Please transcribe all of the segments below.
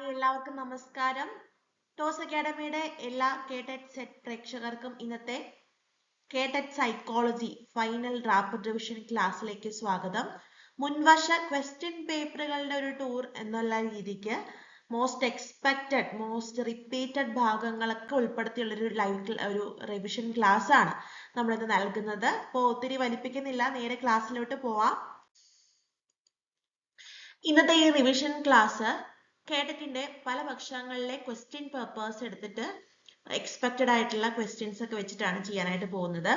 എല്ലാവർക്കും നമസ്കാരം. ടോസ് അക്കാഡമിയുടെ എല്ലാ കേടെറ്റ് സെറ്റ് പ്രേക്ഷകർക്കും ഇന്നത്തെ KTET psychology final rapid revision ക്ലാസ്സിലേക്ക് സ്വാഗതം. മുൻവർഷ ക്വസ്റ്റ്യൻ പേപ്പറുകളുടെ ഒരു ടൂർ എന്നുള്ള രീതിക്ക് മോസ്റ്റ് എക്സ്പെക്റ്റഡ് മോസ്റ്റ് റിപ്പീറ്റഡ് ഭാഗങ്ങളൊക്കെ ഉൾപ്പെടുത്തിയുള്ള ഒരു റിവിഷൻ ക്ലാസ് ആണ് നമ്മളിത് നൽകുന്നത്. അപ്പോൾ ഒത്തിരി വലിപ്പിക്കുന്നില്ല, നേരെ ക്ലാസ്സിലോട്ട് പോവാം. ഇന്നത്തെ ഈ റിവിഷൻ ക്ലാസ് കേട്ടറ്റിന്റെ പല പക്ഷങ്ങളിലെ ക്വസ്റ്റ്യൻ പേപ്പേഴ്സ് എടുത്തിട്ട് എക്സ്പെക്റ്റഡ് ആയിട്ടുള്ള ക്വസ്റ്റ്യൻസ് ഒക്കെ വെച്ചിട്ടാണ് ചെയ്യാനായിട്ട് പോകുന്നത്.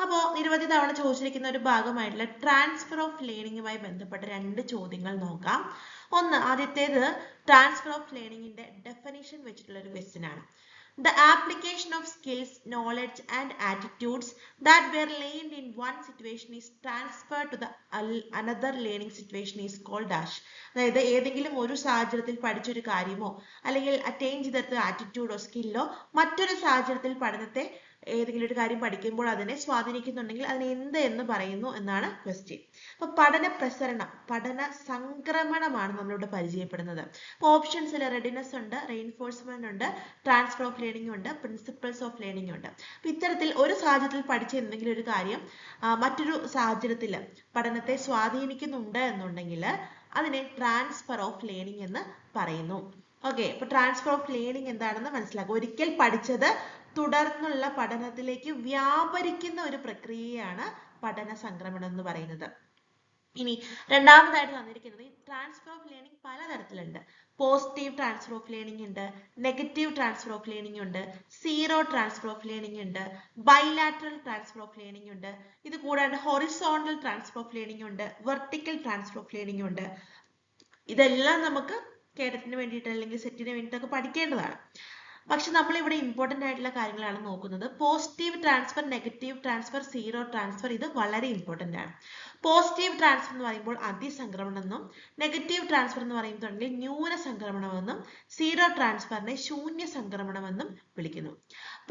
അപ്പോൾ നിരവധി തവണ ചോദിച്ചിരിക്കുന്ന ഒരു ഭാഗമായിട്ടുള്ള ട്രാൻസ്ഫർ ഓഫ് ലേണിംഗുമായി ബന്ധപ്പെട്ട രണ്ട് ചോദ്യങ്ങൾ നോക്കാം. ആദ്യത്തേത് ട്രാൻസ്ഫർ ഓഫ് ലേണിംഗിന്റെ ഡെഫിനിഷൻ വെച്ചിട്ടുള്ള ഒരു ക്വസ്റ്റ്യൻ ആണ്. The application of skills, knowledge and attitudes that were learned in one situation is transferred to the another learning situation is called dash. അതായത് ഏതെങ്കിലും ഒരു സാഹചര്യത്തിൽ പഠിച്ചൊരു കാര്യമോ അല്ലെങ്കിൽ അറ്റൈൻ ചെയ്തെടുത്ത ആറ്റിറ്റ്യൂഡോ സ്കില്ലോ മറ്റൊരു സാഹചര്യത്തിൽ പഠനത്തെ ഏതെങ്കിലും ഒരു കാര്യം പഠിക്കുമ്പോൾ അതിനെ സ്വാധീനിക്കുന്നുണ്ടെങ്കിൽ അതിനെ എന്ത് എന്ന് പറയുന്നു എന്നാണ് ക്വസ്റ്റ്യൻ. അപ്പൊ പഠന പ്രസരണം, പഠന സംക്രമണമാണ് നമ്മളിവിടെ പരിചയപ്പെടുന്നത്. ഓപ്ഷൻസിൽ റെഡിനെസ് ഉണ്ട്, റെയിൻഫോഴ്സ്മെന്റ് ഉണ്ട്, ട്രാൻസ്ഫർ ഓഫ് ലേണിംഗ് ഉണ്ട്, പ്രിൻസിപ്പിൾസ് ഓഫ് ലേണിംഗ് ഉണ്ട്. അപ്പൊ ഇത്തരത്തിൽ ഒരു സാഹചര്യത്തിൽ പഠിച്ച എന്തെങ്കിലും ഒരു കാര്യം മറ്റൊരു സാഹചര്യത്തിൽ പഠനത്തെ സ്വാധീനിക്കുന്നുണ്ട് എന്നുണ്ടെങ്കിൽ അതിനെ ട്രാൻസ്ഫർ ഓഫ് ലേണിംഗ് എന്ന് പറയുന്നു. ഓക്കെ, അപ്പൊ ട്രാൻസ്ഫർ ഓഫ് ലേണിംഗ് എന്താണെന്ന് മനസ്സിലാക്കുക. ഒരിക്കൽ പഠിച്ചത് തുടർന്നുള്ള പഠനത്തിലേക്ക് വ്യാപരിക്കുന്ന ഒരു പ്രക്രിയയാണ് പഠന സംക്രമണം എന്ന് പറയുന്നത്. ഇനി രണ്ടാമതായിട്ട് തന്നിരിക്കുന്നത് ട്രാൻസ്ഫർ ഓഫ് ലേണിംഗ് പലതരത്തിലുണ്ട്. പോസിറ്റീവ് ട്രാൻസ്ഫർ ഓഫ് ലേണിംഗ് ഉണ്ട്, നെഗറ്റീവ് ട്രാൻസ്ഫർ ഓഫ് ലേണിംഗ് ഉണ്ട്, സീറോ ട്രാൻസ്ഫർ ഓഫ് ലേണിംഗ് ഉണ്ട്, ബൈലാറ്ററൽ ട്രാൻസ്ഫർ ഓഫ് ലേണിംഗ് ഉണ്ട്. ഇത് കൂടാണ്ട് ഹൊറിസോണ്ടൽ ട്രാൻസ്ഫർ ഓഫ് ലേണിംഗ് ഉണ്ട്, വെർട്ടിക്കൽ ട്രാൻസ്ഫർ ഓഫ് ലേണിംഗ് ഉണ്ട്. ഇതെല്ലാം നമുക്ക് കേഡറ്റിന് വേണ്ടിയിട്ട് അല്ലെങ്കിൽ സെറ്റിന് വേണ്ടിയിട്ടൊക്കെ പഠിക്കേണ്ടതാണ്. പക്ഷെ നമ്മൾ ഇവിടെ ഇമ്പോർട്ടന്റ് ആയിട്ടുള്ള കാര്യങ്ങളാണ് നോക്കുന്നത്. Positive transfer, negative transfer, zero transfer, ഇത് വളരെ ഇമ്പോർട്ടന്റ് ആണ്. പോസിറ്റീവ് ട്രാൻസ്ഫർ എന്ന് പറയുമ്പോൾ അതിസംക്രമണം എന്നും, നെഗറ്റീവ് ട്രാൻസ്ഫർ എന്ന് പറയുന്നുണ്ടെങ്കിൽ ന്യൂന സംക്രമണം എന്നും, സീറോ ട്രാൻസ്ഫറിനെ ശൂന്യ സംക്രമണം എന്നും വിളിക്കുന്നു.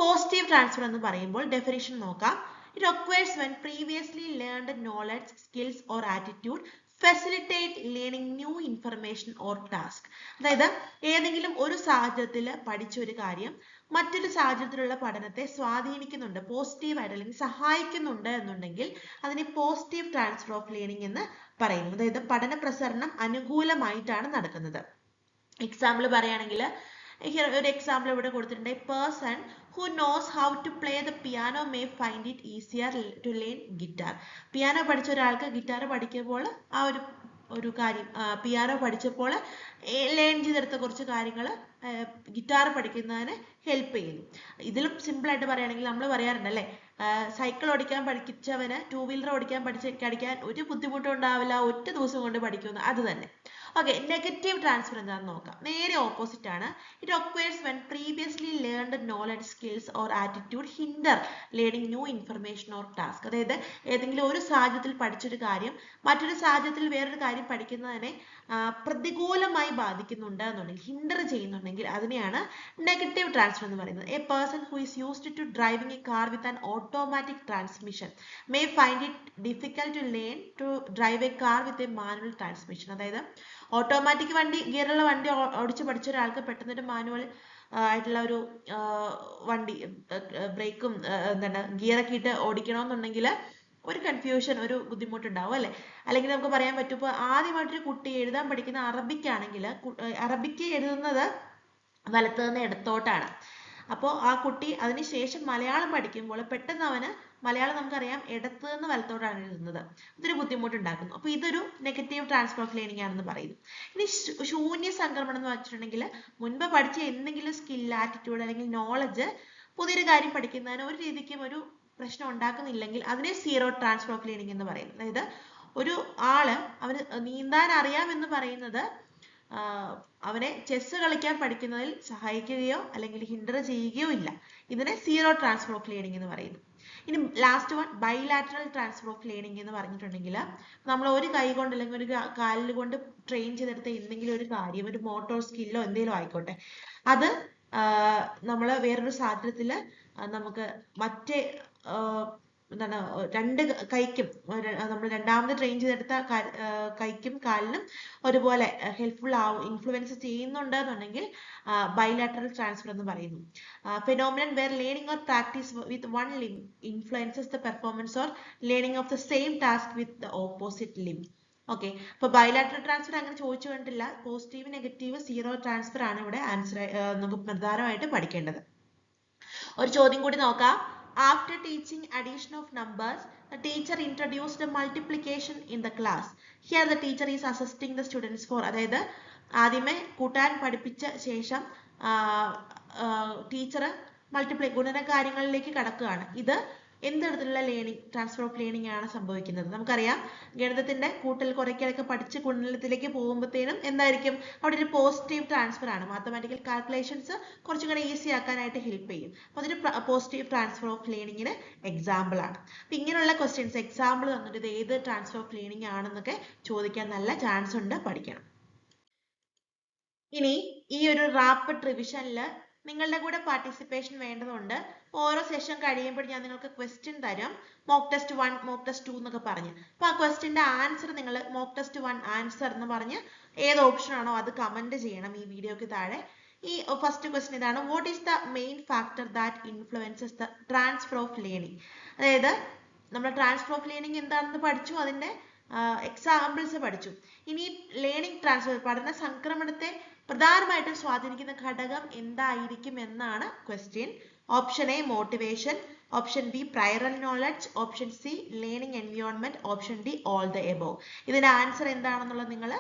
പോസിറ്റീവ് ട്രാൻസ്ഫർ എന്ന് പറയുമ്പോൾ ഡെഫിനിഷൻ നോക്കാം. It occurs when previously learned knowledge, skills or attitude facilitate learning new information or task. അതായത് ഏതെങ്കിലും ഒരു സാഹചര്യത്തിൽ പഠിച്ച ഒരു കാര്യം മറ്റൊരു സാഹചര്യത്തിലുള്ള പഠനത്തെ സ്വാധീനിക്കുന്നുണ്ട്, പോസിറ്റീവായിട്ട് അല്ലെങ്കിൽ സഹായിക്കുന്നുണ്ട് എന്നുണ്ടെങ്കിൽ അതിനെ പോസിറ്റീവ് ട്രാൻസ്ഫർ ഓഫ് ലേണിംഗ് എന്ന് പറയുന്നു. അതായത് പഠന പ്രസരണം അനുകൂലമായിട്ടാണ് നടക്കുന്നത്. എക്സാമ്പിൾ പറയുകയാണെങ്കിൽ ഒരു എക്സാമ്പിൾ ഇവിടെ കൊടുത്തിട്ടുണ്ട്. A person who knows how to play the piano may find it easier to learn guitar. Piano പഠിച്ച ഒരാൾക്ക് ഗിറ്റാർ പഠിക്കുമ്പോൾ ആ ഒരു കാര്യം പിയാനോ പഠിച്ചപ്പോൾ ലേൺ ചെയ്തെടുത്ത കുറച്ച് കാര്യങ്ങൾ ഗിറ്റാർ പഠിക്കുന്നതിന് ഹെൽപ്പ് ചെയ്യുന്നു. ഇതിലും സിമ്പിൾ ആയിട്ട് പറയുകയാണെങ്കിൽ നമ്മൾ പറയാറുണ്ട് അല്ലേ, സൈക്കിൾ ഓടിക്കാൻ പഠിച്ചവന് ടൂ വീലർ ഓടിക്കാൻ പഠിക്കാൻ ഒരു ബുദ്ധിമുട്ടും ഉണ്ടാവില്ല, ഒറ്റ ദിവസം കൊണ്ട് പഠിക്കുന്നു. അത് തന്നെ. ഓക്കെ, നെഗറ്റീവ് ട്രാൻസ്ഫർ എന്താണെന്ന് നോക്കാം. നേരെ ഓപ്പോസിറ്റ് ആണ്. It occurs when previously learned knowledge, skills or attitude hinder learning new information or task. അതായത് ഏതെങ്കിലും ഒരു സാഹചര്യത്തിൽ പഠിച്ചൊരു കാര്യം മറ്റൊരു സാഹചര്യത്തിൽ വേറൊരു കാര്യം പഠിക്കുന്നതിനെ പ്രതികൂലമായി ബാധിക്കുന്നുണ്ട് എന്നുണ്ടെങ്കിൽ, ഹിൻഡർ ചെയ്യുന്നുണ്ടെങ്കിൽ അതിനെയാണ് നെഗറ്റീവ് ട്രാൻസ്ഫർ എന്ന് പറയുന്നത്. A person who is used to driving a car with an automatic transmission may find it difficult to learn to drive a car with a manual transmission. അതായത് ഓട്ടോമാറ്റിക് ഗിയറുള്ള വണ്ടി ഓടിച്ച് പഠിച്ച ഒരാൾക്ക് പെട്ടെന്ന് ഒരു മാനുവൽ ആയിട്ടുള്ള ഒരു വണ്ടി ബ്രേക്കും എന്താണ് ഗിയറൊക്കെ ഇട്ട് ഓടിക്കണമെന്നുണ്ടെങ്കിൽ ഒരു കൺഫ്യൂഷൻ, ഒരു ബുദ്ധിമുട്ടുണ്ടാവും അല്ലെ. അല്ലെങ്കിൽ നമുക്ക് പറയാൻ പറ്റും, ഇപ്പോൾ ആദ്യമായിട്ടൊരു കുട്ടി എഴുതാൻ പഠിക്കുന്ന അറബിക്കാണെങ്കിൽ അറബിക്ക് എഴുതുന്നത് വലത്ത് നിന്ന് ഇടത്തോട്ടാണ്. അപ്പോൾ ആ കുട്ടി അതിനുശേഷം മലയാളം പഠിക്കുമ്പോൾ പെട്ടെന്ന് അവന് മലയാളം നമുക്കറിയാം ഇടത്ത് നിന്ന് വലത്തോട്ടാണ് എഴുതുന്നത്. ഇതൊരു ബുദ്ധിമുട്ടുണ്ടാക്കുന്നു. അപ്പോൾ ഇതൊരു നെഗറ്റീവ് ട്രാൻസ്ഫർ ഓഫ് ലേണിംഗ് ആണെന്ന് പറയുന്നു. ഇനി ശൂന്യ സംക്രമണം എന്ന് വെച്ചിട്ടുണ്ടെങ്കിൽ മുൻപ് പഠിച്ച എന്തെങ്കിലും സ്കിൽ, ആറ്റിറ്റ്യൂഡ് അല്ലെങ്കിൽ നോളജ് പുതിയൊരു കാര്യം പഠിക്കുന്നതിന് ഒരു രീതിക്കും ഒരു പ്രശ്നം ഉണ്ടാക്കുന്നില്ലെങ്കിൽ അതിനെ സീറോ ട്രാൻസ്ഫർ ഓഫ് ലേണിംഗ് എന്ന് പറയുന്നു. അതായത് ഒരു ആള് അവന് നീന്താൻ അറിയാമെന്ന് പറയുന്നത് അവനെ ചെസ് കളിക്കാൻ പഠിക്കുന്നതിൽ സഹായിക്കുകയോ അല്ലെങ്കിൽ ഹിൻഡർ ചെയ്യുകയോ ഇല്ല. ഇതിനെ സീറോ ട്രാൻസ്ഫർ ഓഫ് ലേണിംഗ് എന്ന് പറയുന്നു. ഇനി last one bilateral transfer of learning എന്ന് പറഞ്ഞിട്ടുണ്ടെങ്കിൽ നമ്മൾ ഒരു കൈ കൊണ്ട് അല്ലെങ്കിൽ ഒരു കാലിൽ കൊണ്ട് ട്രെയിൻ ചെയ്തെടുത്ത എന്തെങ്കിലും ഒരു കാര്യം, ഒരു മോട്ടോർ സ്കില്ലോ എന്തെങ്കിലും ആയിക്കോട്ടെ, അത് നമ്മൾ വേറൊരു സാഹചര്യത്തിൽ നമുക്ക് മറ്റേ എന്താണ് രണ്ട് കൈക്കും നമ്മൾ രണ്ടാമത് ട്രെയിൻ ചെയ്തെടുത്ത കൈക്കും കാലിനും ഒരുപോലെ ഹെൽപ്ഫുൾ ഇൻഫ്ലുവൻസ് ചെയ്യുന്നുണ്ട് എന്നുണ്ടെങ്കിൽ ബൈലാറ്ററൽ ട്രാൻസ്ഫർ എന്ന് പറയുന്നു. Phenomenon where learning or practice with one limb influences the performance or learning of the same task with the opposite limb. Okay, അപ്പൊ ബൈലാറ്ററൽ ട്രാൻസ്ഫർ അങ്ങനെ ചോദിച്ചു കണ്ടില്ല. പോസിറ്റീവ്, നെഗറ്റീവ്, സീറോ ട്രാൻസ്ഫർ ആണ് ഇവിടെ ആൻസർ നമുക്ക് പ്രധാനമായിട്ട് പഠിക്കേണ്ടത്. ഒരു ചോദ്യം കൂടി നോക്കാം. After teaching addition of numbers, the teacher introduced multiplication in the class. Here the teacher is assisting the students for, അതായത് ആദ്യമേ കൂട്ടാൻ പഠിപ്പിച്ച ശേഷം ടീച്ചർ മൾട്ടിപ്ലൈ ഗുണന കാര്യങ്ങളിലേക്ക് കടക്കുകയാണ്. ഇത് എന്ത് തരത്തിലുള്ള ലേണിംഗ്, ട്രാൻസ്ഫർ ഓഫ് ലേണിംഗ് ആണ് സംഭവിക്കുന്നത്? നമുക്കറിയാം, ഗണിതത്തിന്റെ കൂട്ടൽ കുറയ്ക്കലൊക്കെ പഠിച്ച് ഗുണനത്തിലേക്ക് പോകുമ്പോഴത്തേനും എന്തായിരിക്കും അവിടെ ഒരു പോസിറ്റീവ് ട്രാൻസ്ഫർ ആണ്. മാത്തമാറ്റിക്കൽ കാൽക്കുലേഷൻസ് കുറച്ചും കൂടെ ഈസി ആക്കാനായിട്ട് ഹെൽപ്പ് ചെയ്യും. അപ്പോൾ അതൊരു പോസിറ്റീവ് ട്രാൻസ്ഫർ ഓഫ് ലേണിംഗിന് എക്സാമ്പിൾ ആണ്. അപ്പൊ ഇങ്ങനെയുള്ള ക്വസ്റ്റ്യൻസ് എക്സാമ്പിൾ തന്നിട്ട് ഇത് ഏത് ട്രാൻസ്ഫർ ഓഫ് ലേണിംഗ് ആണെന്നൊക്കെ ചോദിക്കാൻ നല്ല ചാൻസ് ഉണ്ട്, പഠിക്കണം. ഇനി ഈ ഒരു റാപ്പിഡ് റിവിഷനിൽ നിങ്ങളുടെ കൂടെ പാർട്ടിസിപ്പേഷൻ വേണ്ടതുണ്ട്. ഓരോ സെഷൻ കഴിയുമ്പോൾ ഞാൻ നിങ്ങൾക്ക് ക്വസ്റ്റ്യൻ തരും, മോക്ക് ടെസ്റ്റ് 1, മോക്ക് ടെസ്റ്റ് 2 എന്നൊക്കെ പറഞ്ഞ്. അപ്പൊ ആ ക്വസ്റ്റ്യന്റെ ആൻസർ നിങ്ങൾ മോക്ക് ടെസ്റ്റ് 1 ആൻസർ എന്ന് പറഞ്ഞ് ഏത് ഓപ്ഷൻ ആണോ അത് കമന്റ് ചെയ്യണം ഈ വീഡിയോക്ക് താഴെ. ഈ ഫസ്റ്റ് ക്വസ്റ്റ്യൻ ഇതാണ്, what is the main factor that influences the transfer of learning? അതായത് നമ്മൾ ട്രാൻസ്ഫർ ഓഫ് ലേണിംഗ് എന്താണെന്ന് പഠിച്ചു, അതിന്റെ എക്സാമ്പിൾസ് പഠിച്ചു. ഇനി ലേണിംഗ് ട്രാൻസ്ഫർ, പഠന സംക്രമണത്തെ പ്രധാനമായിട്ടും സ്വാധീനിക്കുന്ന ഘടകം എന്തായിരിക്കും എന്നാണ് question. Option A motivation, option B prior knowledge, option C learning environment, option D all the above. ഇതിന്റെ ആൻസർ എന്താണെന്നുള്ളത് നിങ്ങൾ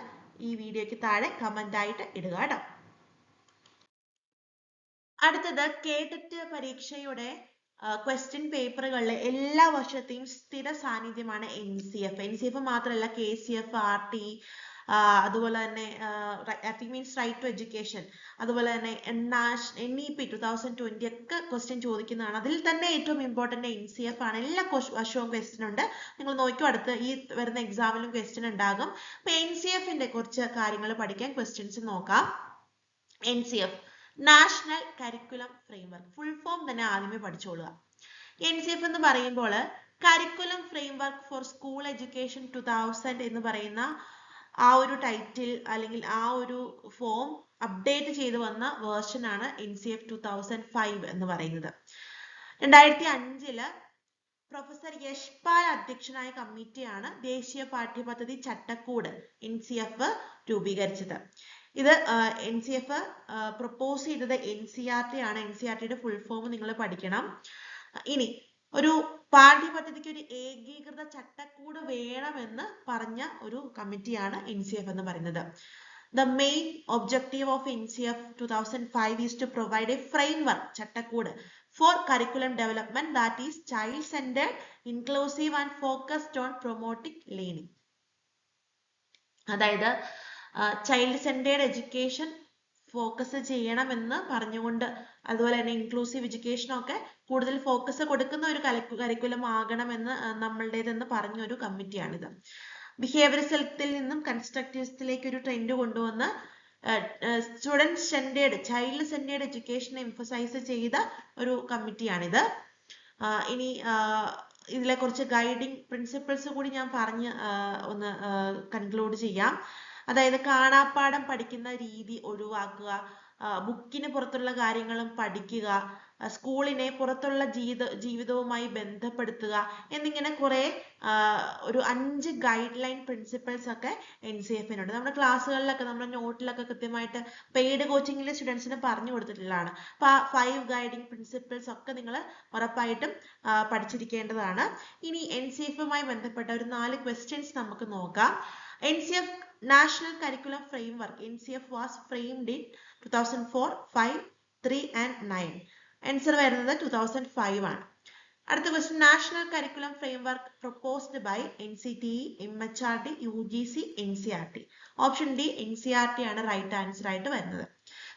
ഈ വീഡിയോയ്ക്ക് താഴെ കമന്റ് ആയിട്ട് ഇടുക കേട്ടോ. അടുത്തത് കേട്ടറ്റ് പരീക്ഷയുടെ ക്വസ്റ്റ്യൻ പേപ്പറുകളിലെ എല്ലാ വർഷത്തെയും സ്ഥിര സാന്നിധ്യമാണ് NCF. NCF മാത്രമല്ല KCF, RT, അതുപോലെ തന്നെ RT means right to education, അതുപോലെ തന്നെ NEP 2020 ഒക്കെ ക്വസ്റ്റ്യൻ ചോദിക്കുന്നതാണ്. അതിൽ തന്നെ ഏറ്റവും ഇമ്പോർട്ടന്റ് NCF ആണ്. എല്ലാ വർഷവും ക്വസ്റ്റ്യൻ ഉണ്ട്. നിങ്ങൾ നോക്കൂ, അടുത്ത് ഈ വരുന്ന എക്സാമിലും ക്വസ്റ്റ്യൻ ഉണ്ടാകും. അപ്പൊ NCFന്റെ കുറച്ച് കാര്യങ്ങൾ പഠിക്കാൻ ക്വസ്റ്റ്യൻസ് നോക്കാം. NCF national Curriculum framework, full form തന്നെ ആദ്യമേ പഠിച്ചോളുക. NCF എന്ന് പറയുമ്പോൾ curriculum framework four school education 2000 എന്ന് പറയുന്ന ആ ഒരു ടൈറ്റിൽ അല്ലെങ്കിൽ ആ ഒരു ഫോം അപ്ഡേറ്റ് ചെയ്തു വന്ന വേർഷൻ ആണ് NCF 2005 എന്ന് പറയുന്നത്. 2005 പ്രൊഫസർ യശ്പാൽ അധ്യക്ഷനായ കമ്മിറ്റിയാണ് ദേശീയ പാഠ്യപദ്ധതി ചട്ടക്കൂട് NCF രൂപീകരിച്ചത്. ഇത് NCF പ്രൊപ്പോസ് ചെയ്തത് NCERT ആണ്. NCERTയുടെ ഫുൾ ഫോം നിങ്ങൾ പഠിക്കണം. ഇനി ഒരു പാഠ്യപദ്ധതിക്ക് ഒരു ഏകീകൃത ചട്ടക്കൂട് വേണമെന്ന് പറഞ്ഞ ഒരു കമ്മിറ്റിയാണ് NCF എന്ന് പറയുന്നത്. The main objective of NCF 2005 is to provide a framework, ചട്ടക്കൂട്, for curriculum development that is child-centered, inclusive and focused on promoting learning. അതായത് ചൈൽഡ് സെന്റേർഡ് എഡ്യൂക്കേഷൻ ഫോക്കസ് ചെയ്യണമെന്ന് പറഞ്ഞുകൊണ്ട്, അതുപോലെ തന്നെ ഇൻക്ലൂസീവ് എഡ്യൂക്കേഷനൊക്കെ കൂടുതൽ ഫോക്കസ് കൊടുക്കുന്ന ഒരു കരിക്കുലം ആകണമെന്ന് നമ്മളുടേതെന്ന് പറഞ്ഞ ഒരു കമ്മിറ്റിയാണിത്. ബിഹേവിയറിസത്തിൽ നിന്നും കൺസ്ട്രക്റ്റിവിസത്തിലേക്ക് ഒരു ട്രെൻഡ് കൊണ്ടുവന്ന് സ്റ്റുഡൻറ് സെന്റേർഡ്, ചൈൽഡ് സെന്റേർഡ് എഡ്യൂക്കേഷനെ എംഫസൈസ് ചെയ്ത ഒരു കമ്മിറ്റിയാണിത്. ഇനി ഇതിലെ കുറച്ച് ഗൈഡിങ് പ്രിൻസിപ്പിൾസ് കൂടി ഞാൻ പറഞ്ഞ് ഒന്ന് കൺക്ലൂഡ് ചെയ്യാം. അതായത് കാണാപ്പാഠം പഠിക്കുന്ന രീതി ഒഴിവാക്കുക, ബുക്കിന് പുറത്തുള്ള കാര്യങ്ങളും പഠിക്കുക, സ്കൂളിനെ പുറത്തുള്ള ജീവിതവുമായി ബന്ധപ്പെടുത്തുക എന്നിങ്ങനെ കുറെ ഒരു 5 ഗൈഡ് ലൈൻ പ്രിൻസിപ്പിൾസ് ഒക്കെ NCFനുണ്ട്. നമ്മുടെ ക്ലാസ്സുകളിലൊക്കെ നമ്മുടെ നോട്ടിലൊക്കെ കൃത്യമായിട്ട് പെയ്ഡ് കോച്ചിങ്ങിലെ സ്റ്റുഡൻസിന് പറഞ്ഞു കൊടുത്തിട്ടുള്ളതാണ്. അപ്പൊ 5 ഗൈഡിങ് പ്രിൻസിപ്പിൾസ് ഒക്കെ നിങ്ങൾ ഉറപ്പായിട്ടും പഠിച്ചിരിക്കേണ്ടതാണ്. ഇനി NCFുമായി ബന്ധപ്പെട്ട ഒരു 4 ക്വസ്റ്റ്യൻസ് നമുക്ക് നോക്കാം. NCF National Curriculum Framework, NCF was framed in 2004, 5, 3 and 9. Answer വരുന്നത് 2005 ആണ്. അടുത്ത question, National Curriculum Framework proposed by NCTE, MHRD, UGC, NCERT. Option D NCERT ആണ് റൈറ്റ് ആൻസർ ആയിട്ട് വരുന്നത്.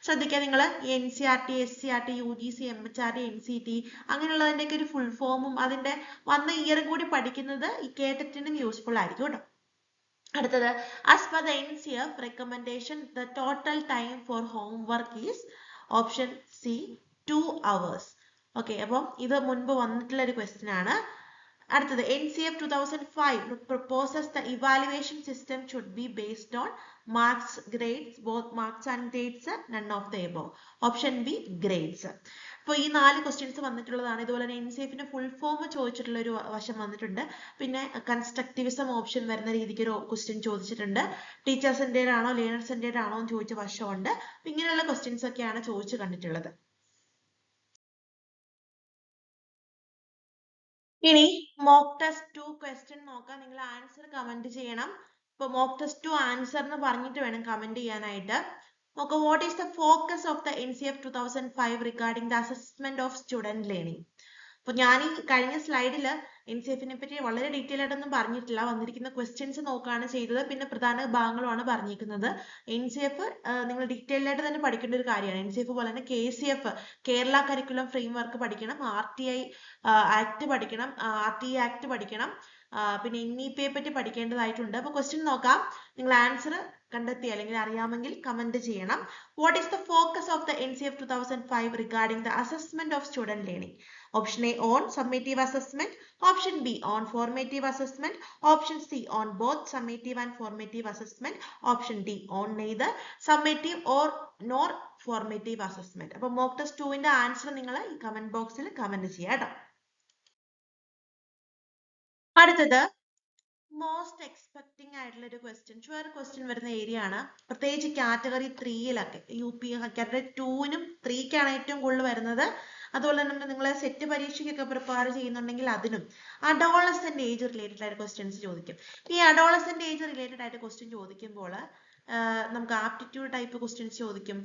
ശ്രദ്ധിക്കുക, നിങ്ങൾ ഈ NCERT, SCERT, UGC, MHRD, NCTE അങ്ങനെയുള്ളതിൻ്റെയൊക്കെ ഒരു ഫുൾ ഫോമും അതിന്റെ വന്ന ഇയറും കൂടി പഠിക്കുന്നത് ഈ കേട്ടറ്റിനും യൂസ്ഫുൾ ആയിരിക്കും കേട്ടോ. അടുത്തത്, as per the NCF recommendation, the total time for homework is option C 2 hours. Okay, അപ്പം ഇത് മുൻപ് വന്നിട്ടുള്ള ഒരു ക്വസ്റ്റ്യൻ ആണ്. അടുത്തത് NCF 2005 proposes the evaluation system should be based on marks, grades, both marks and grades, none of the above. Option B, grades. അപ്പോൾ ഈ 4 questions വന്നിട്ടുള്ളതാണ്. ഇതുപോലെ തന്നെ NCFന്റെ ഫുൾ ഫോം ചോദിച്ചിട്ടുള്ള ഒരു വശം വന്നിട്ടുണ്ട്. പിന്നെ കൺസ്ട്രക്റ്റിവിസം ഓപ്ഷൻ വരുന്ന രീതിക്ക് ഒരു ക്വസ്റ്റ്യൻ ചോദിച്ചിട്ടുണ്ട്. ടീച്ചർ സെന്റേഡ് ആണോ ലേണർ സെന്റേഡ് ആണോ എന്ന് ചോദിച്ച വശമുണ്ട്. ഇങ്ങനെയുള്ള ക്വസ്റ്റ്യൻസ് ഒക്കെയാണ് ചോദിച്ചു കണ്ടിട്ടുള്ളത്. ഇനി മോക്ക് ടെസ്റ്റ് 2 ക്വസ്റ്റ്യൻ നോക്കാം. നിങ്ങൾ ആൻസർ കമന്റ് ചെയ്യണം. ഇപ്പൊ മോക്ക് ടെസ്റ്റ് 2 ആൻസർ എന്ന് പറഞ്ഞിട്ട് വേണം കമന്റ് ചെയ്യാനായിട്ട്. നോക്കാം, what is the focus of the NCF 2005 regarding the assessment of student learning. അപ്പൊ ഞാൻ ഈ കഴിഞ്ഞ സ്ലൈഡിൽ NCFനെ പറ്റി വളരെ ഡീറ്റെയിൽ ആയിട്ടൊന്നും പറഞ്ഞിട്ടില്ല. വന്നിരിക്കുന്ന ക്വസ്റ്റ്യൻസ് നോക്കുകയാണ് ചെയ്തത്. പിന്നെ പ്രധാന ഭാഗങ്ങളുമാണ് പറഞ്ഞിരിക്കുന്നത്. NCF നിങ്ങൾ ഡീറ്റെയിൽ ആയിട്ട് തന്നെ പഠിക്കേണ്ട ഒരു കാര്യമാണ്. NCF പോലെ തന്നെ KCF കേരള കരിക്കുലം ഫ്രെയിംവർക്ക് പഠിക്കണം, RTI ആക്ട് പഠിക്കണം, RTE ആക്ട് പഠിക്കണം, പിന്നെ NEP പറ്റി പഠിക്കേണ്ടതായിട്ടുണ്ട്. അപ്പൊ ക്വസ്റ്റ്യൻ നോക്കാം. നിങ്ങൾ ആൻസർ കണ്ടെത്തി അല്ലെങ്കിൽ അറിയാമെങ്കിൽ കമന്റ് ചെയ്യണം. What is the focus of the NCF 2005 regarding the assessment of student learning? Option A on summative assessment, option B on formative assessment, option C on both summative and formative assessment, option D on neither summative or nor formative assessment. അപ്പോൾ mock test 2ന്റെ answer നിങ്ങൾ ഈ comment ബോക്സിൽ comment ചെയ്യാം കേട്ടോ. അടുത്തത് most expecting ആയിട്ടുള്ള ഒരു question, sure question വരുന്ന ഏരിയ ആണ്. പ്രത്യേകിച്ച് കാറ്റഗറി 3-ലൊക്കെ UP കാറ്റഗറി 2-നും 3-ക്കാണ് ഏറ്റവും കൂടുതൽ വരുന്നത്. അതുപോലെ തന്നെ നിങ്ങൾ സെറ്റ് പരീക്ഷയ്ക്കൊക്കെ പ്രിപ്പയർ ചെയ്യുന്നുണ്ടെങ്കിൽ അതിനും അഡോളസെന്റ് ഏജ് റിലേറ്റഡ് ആയിട്ട് ക്വസ്റ്റ്യൻസ് ചോദിക്കും. ഈ അഡോളസെന്റ് ഏജ് റിലേറ്റഡ് ആയിട്ട് ക്വസ്റ്റ്യൻ ചോദിക്കുമ്പോൾ നമുക്ക് ആപ്റ്റിറ്റ്യൂഡ് ടൈപ്പ് ക്വസ്റ്റ്യൻസ് ചോദിക്കും,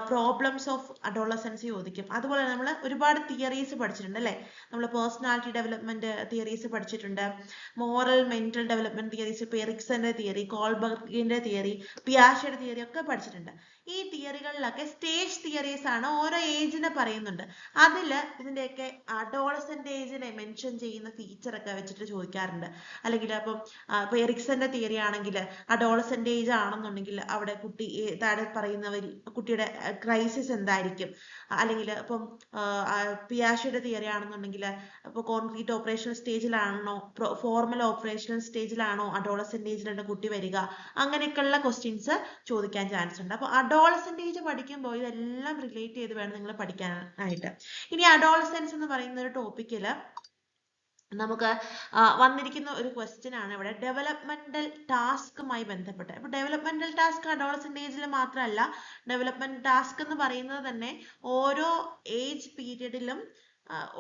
പ്രോബ്ലംസ് ഓഫ് അഡോളസൻസ് ചോദിക്കും. അതുപോലെ നമ്മൾ ഒരുപാട് തിയറീസ് പഠിച്ചിട്ടുണ്ട് അല്ലേ. നമ്മൾ പേഴ്സണാലിറ്റി ഡെവലപ്മെന്റ് തിയറീസ് പഠിച്ചിട്ടുണ്ട്, മോറൽ മെന്റൽ ഡെവലപ്മെന്റ് തിയറീസ്, ഇപ്പൊ എറിക്സന്റെ തിയറി, കോൾബർഗിന്റെ തിയറി, പിയാഷയുടെ തിയറി ഒക്കെ പഠിച്ചിട്ടുണ്ട്. ഈ തിയറികളിലൊക്കെ സ്റ്റേജ് തിയറീസ് ആണ്, ഓരോ ഏജിനെ പറയുന്നുണ്ട്. അതില് ഇതിന്റെയൊക്കെ അഡോളസെന്റ് ഏജിനെ മെൻഷൻ ചെയ്യുന്ന ഫീച്ചർ ഒക്കെ വെച്ചിട്ട് ചോദിക്കാറുണ്ട്. അല്ലെങ്കിൽ ഇപ്പൊ എറിക്സന്റെ തിയറി ആണെങ്കിൽ അഡോളസെന്റ് ഏജ് ആണെന്നുണ്ടെങ്കിൽ അവിടെ കുട്ടി താഴെ പറയുന്നവരിൽ കുട്ടിയുടെ ക്രൈസിസ് എന്തായിരിക്കും, അല്ലെങ്കിൽ ഇപ്പം പിയാഷയുടെ തിയറി ആണെന്നുണ്ടെങ്കിൽ ഇപ്പൊ കോൺക്രീറ്റ് ഓപ്പറേഷണൽ സ്റ്റേജിലാണോ ഫോർമൽ ഓപ്പറേഷണൽ സ്റ്റേജിലാണോ അഡോളസെന്റ് ഏജിലുള്ള കുട്ടി വരിക, അങ്ങനെയൊക്കെയുള്ള ക്വസ്റ്റ്യൻസ് ചോദിക്കാൻ ചാൻസ് ഉണ്ട്. അപ്പൊ അഡോളസെന്റ് ഏജ് പഠിക്കുമ്പോൾ ഇതെല്ലാം റിലേറ്റ് ചെയ്ത് വേണം നിങ്ങൾ പഠിക്കാനായിട്ട്. ഇനി അഡോളസെൻസ് എന്ന് പറയുന്ന ഒരു ടോപ്പിക്കില് നമുക്ക് വന്നിരിക്കുന്ന ഒരു ക്വസ്റ്റ്യൻ ആണ് ഇവിടെ ഡെവലപ്മെന്റൽ ടാസ്കുമായി ബന്ധപ്പെട്ട്. അപ്പൊ ഡെവലപ്മെന്റൽ ടാസ്ക് അഡോളസെന്റ് ഏജിൽ മാത്രമല്ല, ഡെവലപ്മെന്റ് ടാസ്ക് എന്ന് പറയുന്നത് തന്നെ ഓരോ ഏജ് പീരീഡിലും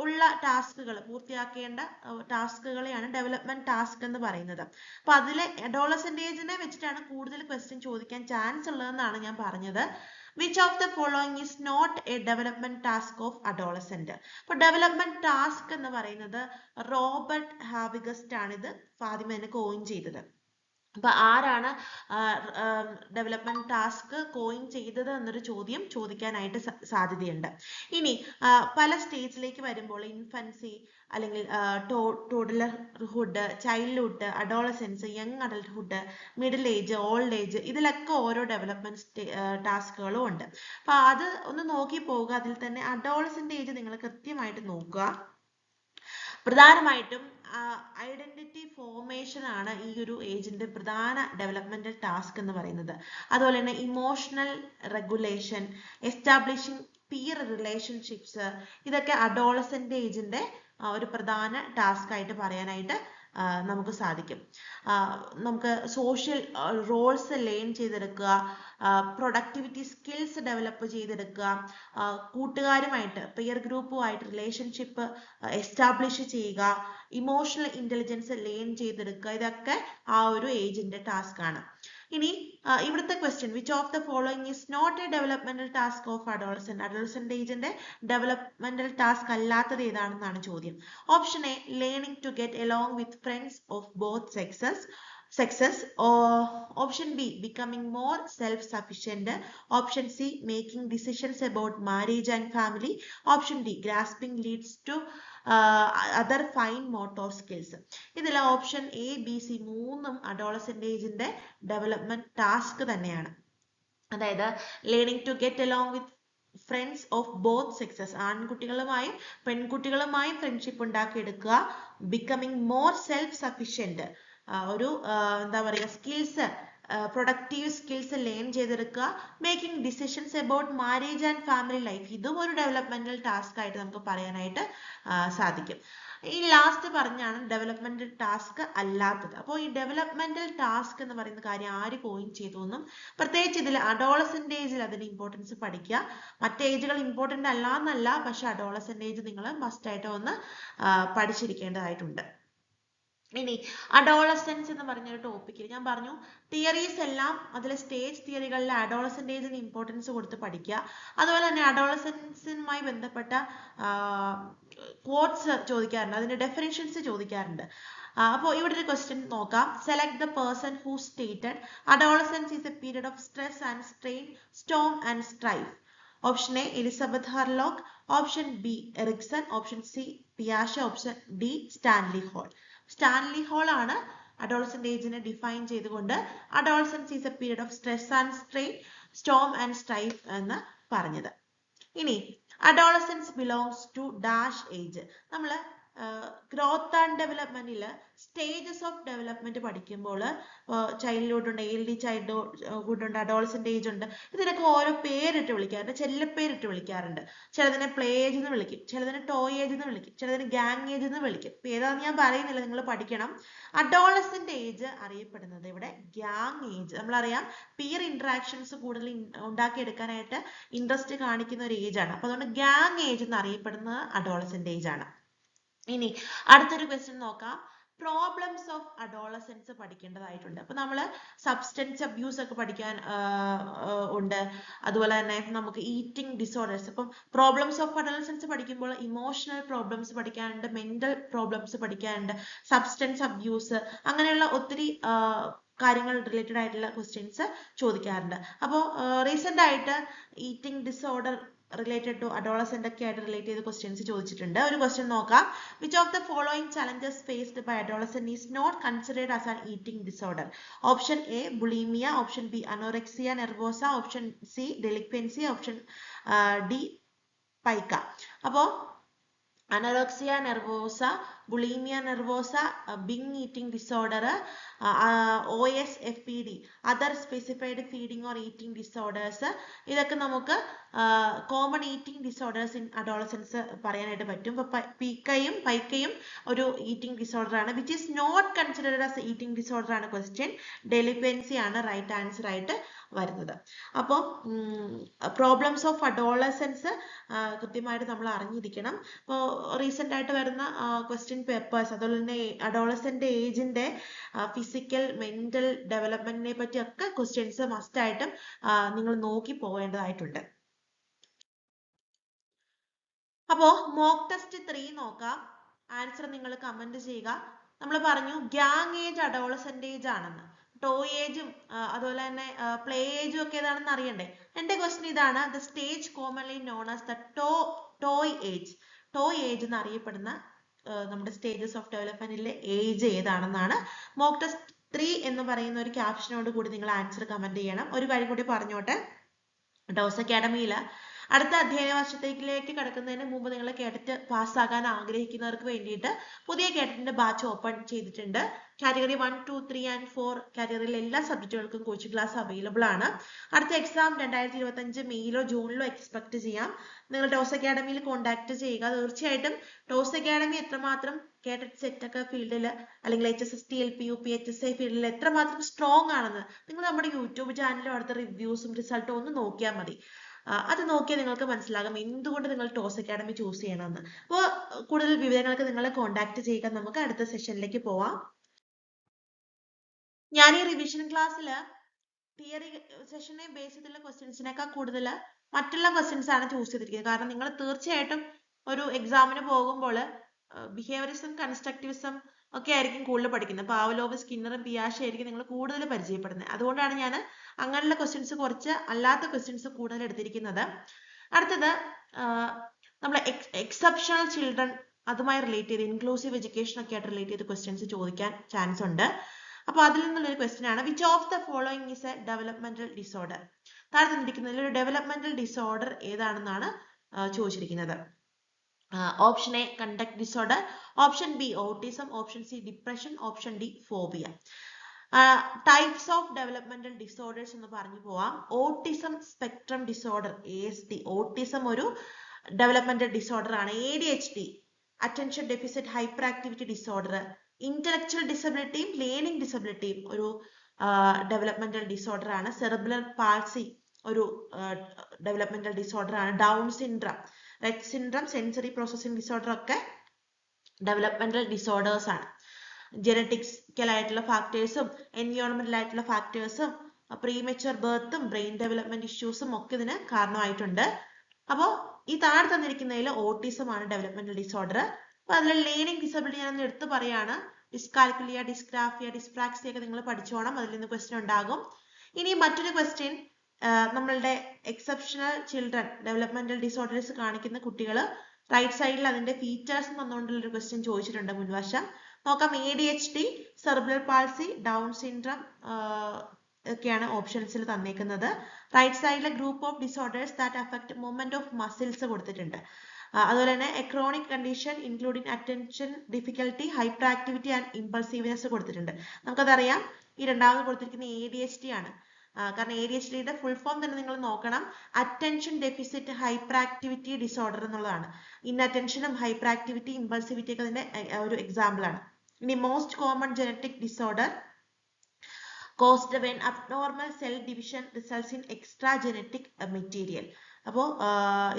ഉള്ള ടാസ്കുകൾ, പൂർത്തിയാക്കേണ്ട ടാസ്കുകളെയാണ് ഡെവലപ്മെന്റ് ടാസ്ക് എന്ന് പറയുന്നത്. അപ്പൊ അതിലെ അഡോളസെന്റ് ഏജിനെ വെച്ചിട്ടാണ് കൂടുതൽ ക്വസ്റ്റ്യൻ ചോദിക്കാൻ ചാൻസ് ഉള്ളതെന്നാണ് ഞാൻ പറഞ്ഞത്. Which of the following is not a development task of adolescent? അപ്പോൾ ഡെവലപ്മെന്റ് ടാസ്ക് എന്ന് പറയുന്നത് റോബർട്ട് ഹാവിഗസ്റ്റ് ആണ് ഇത് ഫാത്തിമേനെ കോയിൻ ചെയ്തത്. അപ്പൊ ആരാണ് ഡെവലപ്മെന്റ് ടാസ്ക് കോയിൻ ചെയ്തത് എന്നൊരു ചോദ്യം ചോദിക്കാനായിട്ട് സാധ്യതയുണ്ട്. ഇനി പല സ്റ്റേജിലേക്ക് വരുമ്പോൾ ഇൻഫൻസി അല്ലെങ്കിൽ toddlerhood, childhood, adolescence, young adulthood, middle age, old age, ഇതിലൊക്കെ ഓരോ ഡെവലപ്മെന്റ് ടാസ്കുകളും ഉണ്ട്. അപ്പൊ അത് ഒന്ന് നോക്കി പോവുക. അതിൽ തന്നെ അഡോളസെന്റ് ഏജ് നിങ്ങൾ കൃത്യമായിട്ട് നോക്കുക. പ്രധാനമായിട്ടും ഐഡന്റിറ്റി ഫോർമേഷൻ ആണ് ഈ ഒരു ഏജിന്റെ പ്രധാന ഡെവലപ്മെന്റൽ ടാസ്ക് എന്ന് പറയുന്നത്. അതുപോലെ തന്നെ emotional regulation, establishing peer relationships, ഇതൊക്കെ അഡോളസെന്റ് ഏജിന്റെ ഒരു പ്രധാന ടാസ്ക് ആയിട്ട് പറയാനായിട്ട് നമുക്ക് സാധിക്കും. നമുക്ക് സോഷ്യൽ റോൾസ് ലേൺ ചെയ്തെടുക്കുക, പ്രൊഡക്ടിവിറ്റി സ്കിൽസ് ഡെവലപ്പ് ചെയ്തെടുക്കുക, കൂട്ടുകാരുമായിട്ട് പിയർ ഗ്രൂപ്പുമായിട്ട് റിലേഷൻഷിപ്പ് എസ്റ്റാബ്ലിഷ് ചെയ്യുക, ഇമോഷണൽ ഇന്റലിജൻസ് ലേൺ ചെയ്തെടുക്കുക, ഇതൊക്കെ ആ ഒരു ഏജിന്റെ ടാസ്ക് ആണ്. ഇനി ഇവിടുത്തെ question, which of the following is not a developmental task of adolescent? Adolescent ഏജിന്റെ ഡെവലപ്മെന്റൽ ടാസ്ക് അല്ലാത്തത് ഏതാണെന്നാണ് ചോദ്യം. Option A, learning to get along with friends of both sexes. Option B, becoming more self-sufficient. Option C, making decisions about marriage and family. Option D, grasping leads to other fine motor skills. ഇതിൽ option A, B, C മൂന്നും adolescent ഏജിന്റെ development task തന്നെയാണ്. അതായത് learning to get along with friends of both sexes, ആൺകുട്ടികളുമായും പെൺകുട്ടികളുമായും friendship ഉണ്ടാക്കിയെടുക്കുക. Becoming more self sufficient, ഒരു എന്താ പറയുക സ്കിൽസ്, പ്രൊഡക്റ്റീവ് സ്കിൽസ് ലേൺ ചെയ്തെടുക്കുക. Making decisions about marriage and family life, ഇതും ഒരു ഡെവലപ്മെന്റൽ ടാസ്ക് ആയിട്ട് നമുക്ക് പറയാനായിട്ട് സാധിക്കും. ഈ ലാസ്റ്റ് പറഞ്ഞാണ് ഡെവലപ്മെന്റൽ ടാസ്ക് അല്ലാത്തത്. അപ്പോൾ ഈ ഡെവലപ്മെന്റൽ ടാസ്ക് എന്ന് പറയുന്ന കാര്യം ആര് കോയിൻ ചെയ്തു എന്നും, പ്രത്യേകിച്ച് ഇതിൽ അഡോളസെന്റ് ഏജിൽ അതിന്റെ ഇമ്പോർട്ടൻസ് പഠിക്കുക. മറ്റ് ഏജുകൾ ഇമ്പോർട്ടന്റ് അല്ല എന്നല്ല, പക്ഷെ അഡോളസെന്റ് ഏജ് നിങ്ങൾ മസ്റ്റ് ആയിട്ട് ഒന്ന് പഠിച്ചിരിക്കേണ്ടതായിട്ടുണ്ട്. ഇനി അഡോളസെൻസ് എന്ന് പറഞ്ഞൊരു ടോപ്പിക്കിൽ ഞാൻ പറഞ്ഞു തിയറീസ് എല്ലാം അതിലെ സ്റ്റേജ് തിയറികളിൽ അഡോളസെന്റ് ഏജിന് ഇമ്പോർട്ടൻസ് കൊടുത്ത് പഠിക്കുക. അതുപോലെ തന്നെ അഡോളസെൻസുമായി ബന്ധപ്പെട്ട ക്വോട്ട്സ് ചോദിക്കാറുണ്ട്, അതിന്റെ ഡെഫിനിഷൻസ് ചോദിക്കാറുണ്ട്. അപ്പോൾ ഇവിടെ ഒരു ക്വസ്റ്റ്യൻ നോക്കാം. Select the person who stated adolescence is a period of stress and strain, storm and strife. Option A Elizabeth Hurlock, option B Erikson, option C പിയാഷെ, option D Stanley Hall. Stanley Hall ആണ് adolescent ഏജിനെ define ചെയ്തുകൊണ്ട് adolescence is a period of stress and strain, storm and strife എന്ന് പറഞ്ഞത്. ഇനി adolescence belongs to dash age. നമ്മൾ growth and ഡെവലപ്മെന്റിൽ stages of development പഠിക്കുമ്പോൾ ചൈൽഡ്ഹുഡ് ഉണ്ട്, ALD ചൈൽഡ്ഹുഡ് ഉണ്ട്, അഡോളസെന്റ് ഏജ് ഉണ്ട്. ഇതിനൊക്കെ ഓരോ പേരിട്ട് വിളിക്കാറുണ്ട്, ചെല്ലപ്പേരിട്ട് വിളിക്കാറുണ്ട്. ചിലതിനെ പ്ലേ ഏജ് എന്ന് വിളിക്കും, ചിലതിനെ ടോയ് ഏജ് എന്ന് വിളിക്കും, ചിലതിനെ ഗാങ് ഏജ് എന്ന് വിളിക്കും. ഇപ്പൊ ഏതാന്ന് ഞാൻ പറയുന്നില്ല, നിങ്ങൾ പഠിക്കണം. അഡോളസെന്റ് ഏജ് അറിയപ്പെടുന്നത് ഇവിടെ ഗാങ് ഏജ്. നമ്മളറിയാം പിയർ ഇന്ററാക്ഷൻസ് കൂടുതൽ ഉണ്ടാക്കിയെടുക്കാനായിട്ട് ഇൻട്രസ്റ്റ് കാണിക്കുന്ന ഒരു ഏജ് ആണ്. അപ്പൊ അതുകൊണ്ട് ഗാങ് ഏജ് എന്ന് അറിയപ്പെടുന്നത് അഡോളസെന്റ് ഏജ് ആണ്. ഇനി അടുത്തൊരു ക്വസ്റ്റ്യൻ നോക്കാം. പ്രോബ്ലംസ് ഓഫ് അഡോളസെൻസ് പഠിക്കേണ്ടതായിട്ടുണ്ട്. അപ്പൊ നമ്മൾ സബ്സ്റ്റൻസ് അബ്യൂസ് ഒക്കെ പഠിക്കാൻ ഉണ്ട്. അതുപോലെ തന്നെ നമുക്ക് ഈറ്റിംഗ് ഡിസോർഡേഴ്സ്. അപ്പം പ്രോബ്ലംസ് ഓഫ് അഡോളസെൻസ് പഠിക്കുമ്പോൾ ഇമോഷണൽ പ്രോബ്ലംസ് പഠിക്കാനുണ്ട്, മെന്റൽ പ്രോബ്ലംസ് പഠിക്കാനുണ്ട്, സബ്സ്റ്റൻസ് അബ്യൂസ്, അങ്ങനെയുള്ള ഒത്തിരി കാര്യങ്ങൾ റിലേറ്റഡ് ആയിട്ടുള്ള ക്വസ്റ്റ്യൻസ് ചോദിക്കാറുണ്ട്. അപ്പോൾ റീസെന്റ് ആയിട്ട് eating disorder related to adolescent ഒക്കെ ആയിട്ട് റിലേറ്റ് ചെയ്ത ക്വസ്റ്റ്യൻസ് ചോദിച്ചിട്ടുണ്ട്. ഒരു ക്വസ്റ്റ്യൻ നോക്കാം. Which of the following challenges faced by adolescent is not considered as an eating disorder? Option A bulimia, option B anorexia nervosa, option C delinquency, option D pica. അപ്പോൾ anorexia nervosa, bulimia nervosa, binge eating disorder, OSFPD other specified feeding or eating disorders, ഇതൊക്കെ നമുക്ക് common eating disorders in adolescence പറയാനായിട്ട് പറ്റും. ഇപ്പൊ പൈക്കയും ഒരു eating disorder ആണ്. Which is not considered as eating disorder ആണ് ക്വസ്റ്റ്യൻ. ഡെലിക്വൻസി ആണ് റൈറ്റ് ആൻസർ ആയിട്ട് വരുന്നത്. അപ്പോൾ പ്രോബ്ലംസ് ഓഫ് അഡോളസെൻസ് കൃത്യമായിട്ട് നമ്മൾ അറിഞ്ഞിരിക്കണം. ഇപ്പോൾ റീസെന്റ് ആയിട്ട് വരുന്ന ക്വസ്റ്റ്യൻ പേപ്പേഴ്സ്, അതുപോലെ തന്നെ അഡോളസെന്റ് ഏജിന്റെ ഫിസിക്കൽ മെന്റൽ ഡെവലപ്മെന്റിനെ പറ്റി ഒക്കെ ക്വസ്റ്റ്യൻസ് മസ്റ്റ് ആയിട്ടും നിങ്ങൾ നോക്കി പോകേണ്ടതായിട്ടുണ്ട്. അപ്പോ മോക്ക് ടെസ്റ്റ് 3 നോക്കാം. ആൻസർ നിങ്ങൾ കമന്റ് ചെയ്യുക. നമ്മൾ പറഞ്ഞു ഗ്യാങ് ഏജ് അഡോളസെന്റ് ഏജ് ആണെന്ന്. ടോയ് ഏജും അതുപോലെ തന്നെ പ്ലേ ഏജും ഒക്കെ ഏതാണെന്ന് അറിയണ്ടേ? എന്റെ ക്വസ്റ്റ്യൻ ഇതാണ്. The stage commonly known as the toy age. Toy age എന്ന് അറിയപ്പെടുന്ന നമ്മുടെ സ്റ്റേജസ് ഓഫ് ഡെവലപ്മെന്റിലെ ഏജ് ഏതാണെന്നാണ്. മോക്ക് ടെസ്റ്റ് 3 എന്ന് പറയുന്ന ഒരു ക്യാപ്ഷനോട് കൂടി നിങ്ങൾ ആൻസർ കമന്റ് ചെയ്യണം. ഒരു കാര്യം കൂടി പറഞ്ഞോട്ടെ, ഡോസ് അക്കാഡമിയിൽ അടുത്ത അധ്യയന വർഷത്തേക്കിലേക്ക് കടക്കുന്നതിന് മുമ്പ് നിങ്ങൾ കേഡറ്റ് പാസ്സാകാൻ ആഗ്രഹിക്കുന്നവർക്ക് വേണ്ടിയിട്ട് പുതിയ കേഡറ്റിന്റെ ബാച്ച് ഓപ്പൺ ചെയ്തിട്ടുണ്ട്. കാറ്റഗറി 1, 2, 3 ആൻഡ് 4 കാറ്റഗറിയിലെ എല്ലാ സബ്ജക്റ്റുകൾക്കും കോച്ചിങ് ക്ലാസ് അവൈലബിൾ ആണ്. അടുത്ത എക്സാം 2025 മെയ്യിലോ ജൂണിലോ എക്സ്പെക്ട് ചെയ്യാം. നിങ്ങൾ ടോസ് അക്കാഡമിയിൽ കോൺടാക്ട് ചെയ്യുക. തീർച്ചയായിട്ടും ടോസ് അക്കാഡമി എത്രമാത്രം കേഡറ്റ് സെറ്റ് ഒക്കെ ഫീൽഡിൽ അല്ലെങ്കിൽ HSST, LP, UP, HSI ഫീൽഡിൽ എത്രമാത്രം സ്ട്രോങ് ആണെന്ന് നിങ്ങൾ നമ്മുടെ യൂട്യൂബ് ചാനലിലും അടുത്ത റിവ്യൂസും റിസൾട്ടും ഒന്ന് നോക്കിയാൽ മതി. അത് നോക്കിയാൽ നിങ്ങൾക്ക് മനസ്സിലാകും എന്തുകൊണ്ട് നിങ്ങൾ ടോസ് അക്കാഡമി ചൂസ് ചെയ്യണമെന്ന്. അപ്പോൾ കൂടുതൽ വിവരങ്ങൾക്ക് നിങ്ങളെ കോൺടാക്ട് ചെയ്യുക. നമുക്ക് അടുത്ത സെഷനിലേക്ക് പോവാം. ഞാൻ ഈ റിവിഷൻ ക്ലാസ്സിൽ തിയറി സെഷനെ ബേസ് ചെയ്തുള്ള ക്വസ്റ്റ്യൻസിനേക്കാൾ കൂടുതൽ മറ്റുള്ള ക്വസ്റ്റ്യൻസ് ആണ് ചൂസ് ചെയ്തിരിക്കുന്നത്. കാരണം നിങ്ങൾ തീർച്ചയായിട്ടും ഒരു എക്സാമിന് പോകുമ്പോൾ ബിഹേവിയറിസം, കൺസ്ട്രക്റ്റിവിസം ഒക്കെ ആയിരിക്കും കൂടുതൽ പഠിക്കുന്നത്. പാവലോവ്, സ്കിന്നറും പിയാഷെ ആയിരിക്കും നിങ്ങൾ കൂടുതൽ പരിചയപ്പെടുന്നത്. അതുകൊണ്ടാണ് ഞാൻ അങ്ങനെയുള്ള ക്വസ്റ്റ്യൻസ് കുറച്ച് അല്ലാത്ത ക്വസ്റ്റ്യൻസ് കൂടുതൽ എടുത്തിരിക്കുന്നത്. അടുത്തത് നമ്മൾ എക്സെപ്ഷണൽ ചിൽഡ്രൻ അതുമായി റിലേറ്റ് ചെയ്ത് ഇൻക്ലൂസീവ് എഡ്യൂക്കേഷൻ ഒക്കെ ആയിട്ട് റിലേറ്റ് ചെയ്ത് ക്വസ്റ്റ്യൻസ് ചോദിക്കാൻ ചാൻസ് ഉണ്ട്. അപ്പൊ അതിൽ നിന്നുള്ളൊരു ക്വസ്റ്റ്യൻ ആണ്, which of the following is a developmental disorder? താഴെ തന്നിരിക്കുന്നതിൽ ഒരു ഡെവലപ്മെന്റൽ ഡിസോർഡർ ഏതാണെന്നാണ് ചോദിച്ചിരിക്കുന്നത്. Option A conduct disorder, option B autism, option C depression, option D phobia. Types of developmental disorders എന്ന് പറഞ്ഞു പോവാം. Autism spectrum disorder ASD, autism ഒരു developmental disorder ആണ്. ADHD attention deficit hyperactivity disorder, intellectual ഡിസബിലിറ്റിയും learning ഡിസബിലിറ്റിയും ഒരു developmental disorder ആണ്. Cerebral palsy ഒരു ഡെവലപ്മെന്റൽ ഡിസോർഡർ ആണ്. Down syndrome, റെറ്റ് syndrome, sensory processing disorder ഒക്കെ ഡെവലപ്മെന്റൽ ഡിസോർഡേഴ്സ് ആണ്. ജനറ്റിക്കൽ ആയിട്ടുള്ള ഫാക്ടേഴ്സും എൻവയോൺമെന്റൽ ആയിട്ടുള്ള ഫാക്ടേഴ്സും പ്രീമെച്വർ ബർത്തും ബ്രെയിൻ ഡെവലപ്മെന്റ് ഇഷ്യൂസും ഒക്കെ ഇതിന് കാരണമായിട്ടുണ്ട്. അപ്പോൾ ഈ താഴെ തന്നിരിക്കുന്നതിൽ ഓട്ടിസം ആണ് ഡെവലപ്മെന്റൽ ഡിസോർഡർ. അപ്പൊ അതിൽ ലേണിംഗ് ഡിസബിലിറ്റി ഞാൻ എടുത്ത് പറയാണ്. ഡിസ്കാൽക്കുലിയ, ഡിസ്ഗ്രാഫിയ, ഡിസ്പ്രാക്സിയ ഒക്കെ നിങ്ങൾ പഠിച്ചോണം. അതിൽ നിന്ന് ക്വസ്റ്റ്യൻ ഉണ്ടാകും. ഇനി മറ്റൊരു ക്വസ്റ്റ്യൻ, നമ്മളുടെ എക്സെപ്ഷണൽ ചിൽഡ്രൻ ഡെവലപ്മെന്റൽ ഡിസോർഡേഴ്സ് കാണിക്കുന്ന കുട്ടികൾ റൈറ്റ് സൈഡിൽ അതിന്റെ ഫീച്ചേഴ്സ് തന്നുകൊണ്ടുള്ള ഒരു ക്വസ്റ്റ്യൻ ചോദിച്ചിട്ടുണ്ട് മുൻവർഷം. നോക്കാം. ADHD, cerebral palsy, down syndrome ഒക്കെയാണ് ഓപ്ഷൻസിൽ തന്നേക്കുന്നത്. റൈറ്റ് സൈഡിലെ group of disorders that affect movement of muscles കൊടുത്തിട്ടുണ്ട്. അതുപോലെ തന്നെ A chronic condition including attention difficulty, hyper activity and impulsiveness കൊടുത്തിട്ടുണ്ട്. നമുക്കതറിയാം, ഈ രണ്ടാമത് കൊടുത്തിരിക്കുന്ന ADHD ആണ്. കാരണം ADHDയുടെ ഫുൾ ഫോം തന്നെ നിങ്ങൾ നോക്കണം. Attention deficit hyperactivity disorder എന്നുള്ളതാണ്. ഇൻഅറ്റൻഷനും ഹൈപ്പർ ആക്ടിവിറ്റി ഇമ്പൾസിവിറ്റി ഒക്കെ അതിന്റെ ഒരു എക്സാമ്പിൾ ആണ്. ഇനി most common genetic disorder caused when abnormal cell division results in extra genetic material. അപ്പോൾ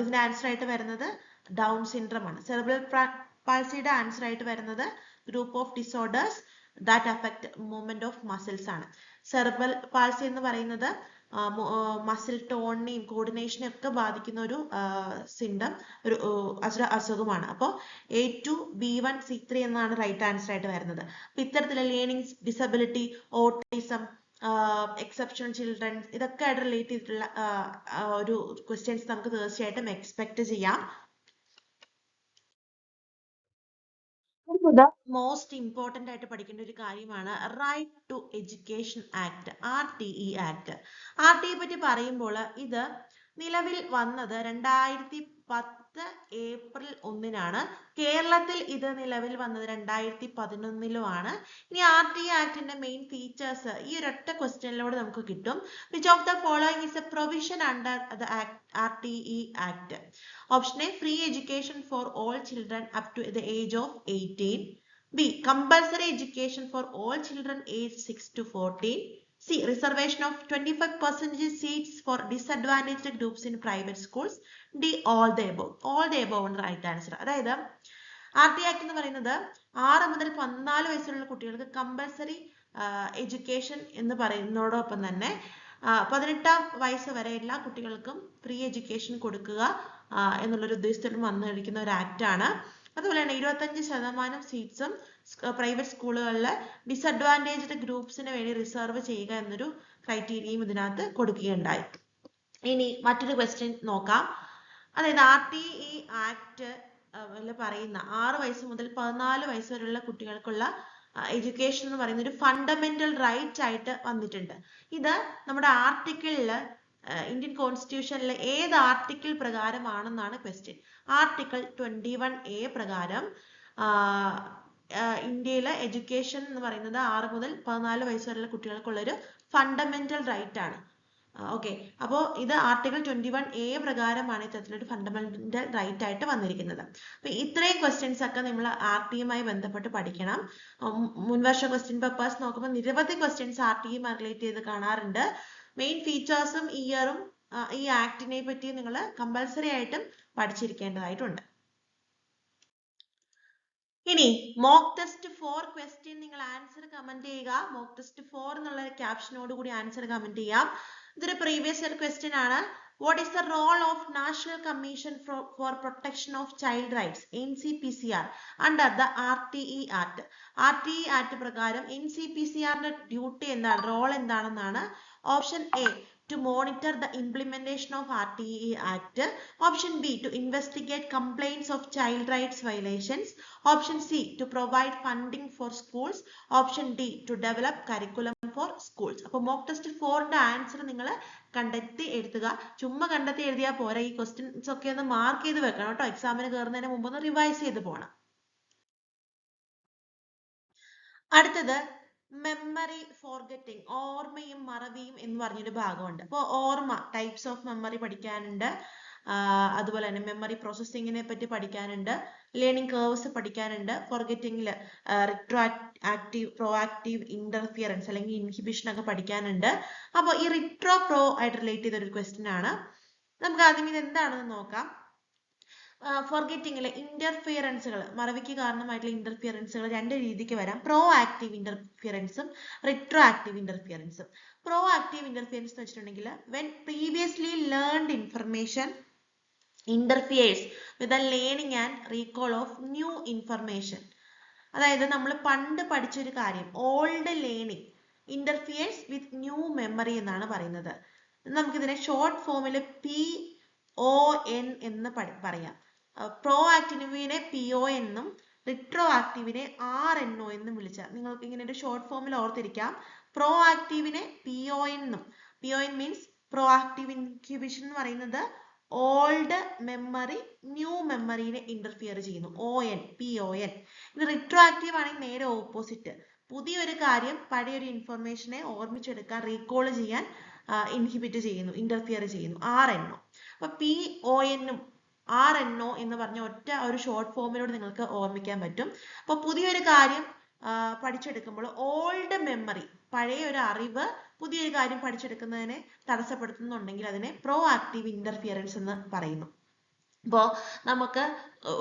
ഇതിന്റെ ആൻസർ ആയിട്ട് വരുന്നത് ഡൗൺ സിൻഡ്രം ആണ്. സെറിബ്രൽ പാൾസിയുടെ ആൻസർ ആയിട്ട് വരുന്നത് group of disorders that affect movement of muscles ആണ്. സെറിബ്രൽ പാൾസി എന്ന് പറയുന്നത് മസിൽ ടോണിനെയും കോർഡിനേഷനെയും ഒക്കെ ബാധിക്കുന്ന ഒരു സിൻഡം, ഒരു അസുഖമാണ്. അപ്പോൾ A2B1C3 എന്നാണ് റൈറ്റ് ആൻസർ ആയിട്ട് വരുന്നത്. അപ്പൊ ഇത്തരത്തിലുള്ള learning disability, autism, exceptional children ഇതൊക്കെ ആയിട്ട് റിലേറ്റ് ചെയ്തിട്ടുള്ള ഒരു ക്വസ്റ്റ്യൻസ് നമുക്ക് തീർച്ചയായിട്ടും എക്സ്പെക്ട് ചെയ്യാം. മോസ്റ്റ് ഇമ്പോർട്ടന്റ് ആയിട്ട് പഠിക്കേണ്ട ഒരു കാര്യമാണ് right to education act, RTE act. RTE പറ്റി പറയുമ്പോൾ ഇത് നിലവിൽ വന്നത് 2010 ഏപ്രിൽ 1-നാണ്. കേരളത്തിൽ ഇത് നിലവിൽ വന്നത് 2011-ലുമാണ്. ഇനി RTE ആക്ടിന്റെ മെയിൻ ഫീച്ചേഴ്സ് ഈ ഒരൊറ്റ ക്വസ്റ്റ്യനിലൂടെ നമുക്ക് കിട്ടും. Which of the following is a provision under the RTE act? Option A free education for all children up to the age of 18. B compulsory education for all children aged 6 to 14. C reservation of 25% seats for disadvantaged groups in private schools. D all the above. All the above ആണ് right answer. അതായത് RTE act എന്ന് പറയുന്നത് 6 മുതൽ 14 വയസ്സുള്ള കുട്ടികൾക്ക് compulsory education എന്ന് പറയുന്നതോടൊപ്പം തന്നെ 18-ാം വയസ്സ് വരെ എല്ലാ കുട്ടികൾക്കും ഫ്രീ എഡ്യൂക്കേഷൻ കൊടുക്കുക എന്നുള്ളൊരു ഉദ്ദേശത്തോടെ വന്നിരിക്കുന്ന ഒരു ആക്ട് ആണ്. അതുപോലെ തന്നെ 25% സീറ്റ്സും പ്രൈവറ്റ് സ്കൂളുകളിലെ ഡിസഡ്വാൻറ്റേജ്ഡ് ഗ്രൂപ്പ്സിന് വേണ്ടി റിസർവ് ചെയ്യുക എന്നൊരു ക്രൈറ്റീരിയയും ഇതിനകത്ത് കൊടുക്കുകയുണ്ടായി. ഇനി മറ്റൊരു ക്വസ്റ്റ്യൻ നോക്കാം. അതായത് RTE ആക്ട് പറയുന്ന 6 വയസ്സ് മുതൽ 14 വയസ്സ് വരെയുള്ള കുട്ടികൾക്കുള്ള എഡ്യൂക്കേഷൻ എന്ന് പറയുന്ന ഒരു ഫണ്ടമെന്റൽ റൈറ്റ് ആയിട്ട് വന്നിട്ടുണ്ട്. ഇത് നമ്മുടെ ആർട്ടിക്കിളില് ഇന്ത്യൻ കോൺസ്റ്റിറ്റ്യൂഷനിലെ ഏത് ആർട്ടിക്കിൾ പ്രകാരമാണെന്നാണ് ക്വസ്റ്റ്യൻ. ആർട്ടിക്കിൾ 21A പ്രകാരം ഇന്ത്യയിലെ എഡ്യൂക്കേഷൻ എന്ന് പറയുന്നത് 6 മുതൽ 14 വയസ്സ് വരെയുള്ള കുട്ടികൾക്കുള്ളൊരു ഫണ്ടമെന്റൽ റൈറ്റ് ആണ്. ഓക്കെ, അപ്പോൾ ഇത് ആർട്ടിക്കിൾ 21A പ്രകാരമാണ് ഇത്തരത്തിലൊരു ഫണ്ടമെന്റൽ റൈറ്റ് ആയിട്ട് വന്നിരിക്കുന്നത്. അപ്പൊ ഇത്രയും ക്വസ്റ്റ്യൻസ് ഒക്കെ നമ്മൾ RTEയുമായി ബന്ധപ്പെട്ട് പഠിക്കണം. മുൻവർഷ ക്വസ്റ്റ്യൻ പേപ്പേഴ്സ് നോക്കുമ്പോൾ നിരവധി ക്വസ്റ്റ്യൻസ് RTEയുമായി റിലേറ്റ് ചെയ്ത് കാണാറുണ്ട്. മെയിൻ ഫീച്ചേഴ്സും ഇയറും ഈ ആക്ടിനെ പറ്റി നിങ്ങൾ കമ്പൽസറി ആയിട്ടും പഠിച്ചിരിക്കേണ്ടതായിട്ടുണ്ട്. ഇനി മോക്ക് ടെസ്റ്റ് 4 ക്വസ്റ്റ്യൻ നിങ്ങൾ ആൻസർ കമന്റ് ചെയ്യുക. മോക്ക് ടെസ്റ്റ് 4 എന്നുള്ള ക്യാപ്ഷനോട് കൂടി ആൻസർ കമന്റ് ചെയ്യാം. ഇതൊരു പ്രീവിയസ് ഇയർ ക്വസ്റ്റ്യൻ ആണ്. What is the role of National Commission for Protection of Child Rights NCPCR under the RTE act? RTE act പ്രകാരം NCPCRന്റെ ഡ്യൂട്ടി എന്താണ്, റോൾ എന്താണെന്നാണ്. Option A to monitor the implementation of RTE Act. Option B to investigate complaints of child rights violations. Option C to provide funding for schools. Option D to develop curriculum four schools. അപ്പോൾ mock test 4ന്റെ answer നിങ്ങൾ കണ്ടെത്തി എഴുതുക. ചുമ്മാ കണ്ടെത്തി എഴുതിയാൽ പോരാ, ഈ questions ഒക്കെ ഒന്ന് മാർക്ക് ചെയ്ത് വെക്കണം കേട്ടോ. എക്സാമിന് കയറുന്നതിന് മുമ്പ് ഒന്ന് റിവൈസ് ചെയ്ത് പോകണം. അടുത്തത് മെമ്മറി ഫോർഗെറ്റിംഗ്, ഓർമ്മയും മറവിയും എന്ന് പറഞ്ഞൊരു ഭാഗമുണ്ട്. അപ്പോൾ ഓർമ്മ, ടൈപ്സ് ഓഫ് മെമ്മറി പഠിക്കാനുണ്ട്, അതുപോലെ തന്നെ മെമ്മറി പ്രോസസ്സിങ്ങിനെ പറ്റി പഠിക്കാനുണ്ട്, ലേണിംഗ് കർവ്സ് പഠിക്കാനുണ്ട്, ഫോർഗെറ്റിംഗിൽ retroactive, proactive interference അല്ലെങ്കിൽ ഇൻഹിബിഷൻ ഒക്കെ പഠിക്കാനുണ്ട്. അപ്പോൾ ഈ റിട്രോ പ്രോ ആയിട്ട് റിലേറ്റ് ചെയ്ത ഒരു ക്വസ്റ്റ്യൻ ആണ്. നമുക്ക് ആദ്യം ഇത് എന്താണെന്ന് നോക്കാം. ഫോർഗെറ്റിംഗിലെ ഇന്റർഫിയറൻസുകൾ, മറവിക്ക് കാരണമായിട്ടുള്ള ഇന്റർഫിയറൻസുകൾ രണ്ട് രീതിക്ക് വരാം. പ്രോ ആക്റ്റീവ് ഇന്റർഫിയറൻസും റിട്രോ ആക്റ്റീവ് ഇന്റർഫിയറൻസും. പ്രോ ആക്റ്റീവ് ഇന്റർഫിയറൻസ് എന്ന് വെച്ചിട്ടുണ്ടെങ്കിൽ when previously learned information interferes with the learning and recall of new information. അതായത് നമ്മൾ പണ്ട് പഠിച്ചൊരു കാര്യം, old learning interferes with new memory എന്നാണ് പറയുന്നത്. നമുക്കിതിനെ ഷോർട്ട് ഫോമിൽ PON എന്ന് പറയാം. പ്രോ ആക്റ്റീവിനെ PO എന്നും റിട്രോ ആക്റ്റീവിനെ RNO എന്നും വിളിച്ചാൽ നിങ്ങൾക്ക് ഇങ്ങനെ ഒരു ഷോർട്ട് ഫോമിൽ ഓർത്തിരിക്കാം. പ്രോ ആക്റ്റീവിനെ PON എന്നും, PON means pro active inhibition എന്ന് പറയുന്നത് ഓൾഡ് മെമ്മറി ന്യൂ മെമ്മറിനെ ഇന്റർഫിയർ ചെയ്യുന്നു, PON. ഇത് റിട്രോ ആക്റ്റീവ് ആണെങ്കിൽ നേരെ ഓപ്പോസിറ്റ്, പുതിയൊരു കാര്യം പഴയൊരു ഇൻഫർമേഷനെ ഓർമ്മിച്ചെടുക്കാൻ, റീകോൾ ചെയ്യാൻ ഇൻഹിബിറ്റ് ചെയ്യുന്നു, ഇന്റർഫിയർ ചെയ്യുന്നു, RNO. അപ്പൊ PON-ഉം RNO എന്ന് പറഞ്ഞ ഒറ്റ ഒരു ഷോർട്ട് ഫോമിലൂടെ നിങ്ങൾക്ക് ഓർമ്മിക്കാൻ പറ്റും. അപ്പൊ പുതിയൊരു കാര്യം പഠിച്ചെടുക്കുമ്പോൾ ഓൾഡ് മെമ്മറി, പഴയ ഒരു അറിവ് പുതിയൊരു കാര്യം പഠിച്ചെടുക്കുന്നതിനെ തടസ്സപ്പെടുത്തുന്നുണ്ടെങ്കിൽ അതിനെ പ്രോ ആക്റ്റീവ് ഇന്റർഫിയറൻസ് എന്ന് പറയുന്നു. അപ്പോൾ നമുക്ക്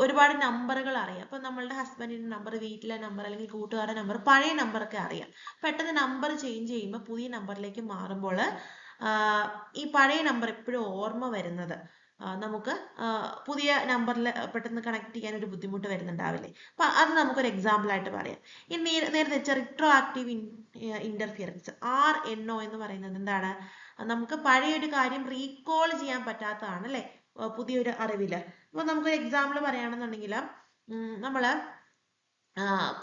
ഒരുപാട് നമ്പറുകൾ അറിയാം. അപ്പൊ നമ്മളുടെ ഹസ്ബൻഡിന്റെ നമ്പർ, വീട്ടിലെ നമ്പർ അല്ലെങ്കിൽ കൂട്ടുകാരുടെ നമ്പർ, പഴയ നമ്പറൊക്കെ അറിയാം. പെട്ടെന്ന് നമ്പർ ചേഞ്ച് ചെയ്യുമ്പോൾ പുതിയ നമ്പറിലേക്ക് മാറുമ്പോൾ ഈ പഴയ നമ്പർ എപ്പോഴും ഓർമ്മ വരുന്നത് നമുക്ക് പുതിയ നമ്പറിൽ പെട്ടെന്ന് കണക്ട് ചെയ്യാൻ ഒരു ബുദ്ധിമുട്ട് വരുന്നുണ്ടാവില്ലേ. അപ്പൊ അത് നമുക്കൊരു എക്സാമ്പിൾ ആയിട്ട് പറയാം. ഇനി നേരെ വെച്ച റിട്രോ ആക്റ്റീവ് ഇന്റർഫിയറൻസ്, RNO എന്ന് പറയുന്നത് എന്താണ്? നമുക്ക് പഴയൊരു കാര്യം റീകോൾ ചെയ്യാൻ പറ്റാത്തതാണ് അല്ലെ, പുതിയൊരു അറിവില്. അപ്പൊ നമുക്കൊരു എക്സാമ്പിൾ പറയുകയാണെന്നുണ്ടെങ്കിൽ നമ്മള്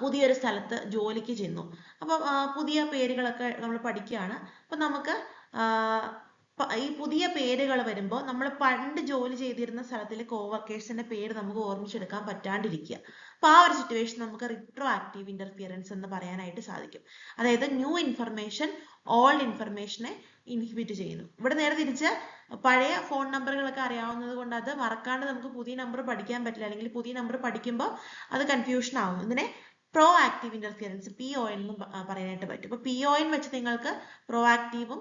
പുതിയൊരു സ്ഥലത്ത് ജോലിക്ക് ചെന്നു. അപ്പൊ പുതിയ പേരുകളൊക്കെ നമ്മൾ പഠിക്കുകയാണ്. അപ്പൊ നമുക്ക് ഈ പുതിയ പേരുകൾ വരുമ്പോൾ നമ്മൾ പണ്ട് ജോലി ചെയ്തിരുന്ന സ്ഥലത്തിലെ കോവർക്കേഴ്സിന്റെ പേര് നമുക്ക് ഓർമ്മിച്ചെടുക്കാൻ പറ്റാണ്ടിരിക്കുക. അപ്പൊ ആ ഒരു സിറ്റുവേഷൻ നമുക്ക് റിട്രോ ആക്റ്റീവ് ഇന്റർഫിയറൻസ് എന്ന് പറയാനായിട്ട് സാധിക്കും. അതായത് ന്യൂ ഇൻഫർമേഷൻ ഓൾഡ് ഇൻഫർമേഷനെ ഇൻഹിബിറ്റ് ചെയ്യുന്നു. ഇവിടെ നേരെ തിരിച്ച് പഴയ ഫോൺ നമ്പറുകളൊക്കെ അറിയാവുന്നത് കൊണ്ട് അത് മറക്കാണ്ട് നമുക്ക് പുതിയ നമ്പർ പഠിക്കാൻ പറ്റില്ല, അല്ലെങ്കിൽ പുതിയ നമ്പർ പഠിക്കുമ്പോൾ അത് കൺഫ്യൂഷൻ ആവും. ഇതിനെ പ്രോ ആക്റ്റീവ് ഇന്റർഫിയറൻസ് PON എന്നും പറയാനായിട്ട് പറ്റും. അപ്പൊ PON വെച്ച് നിങ്ങൾക്ക് പ്രോ ആക്റ്റീവും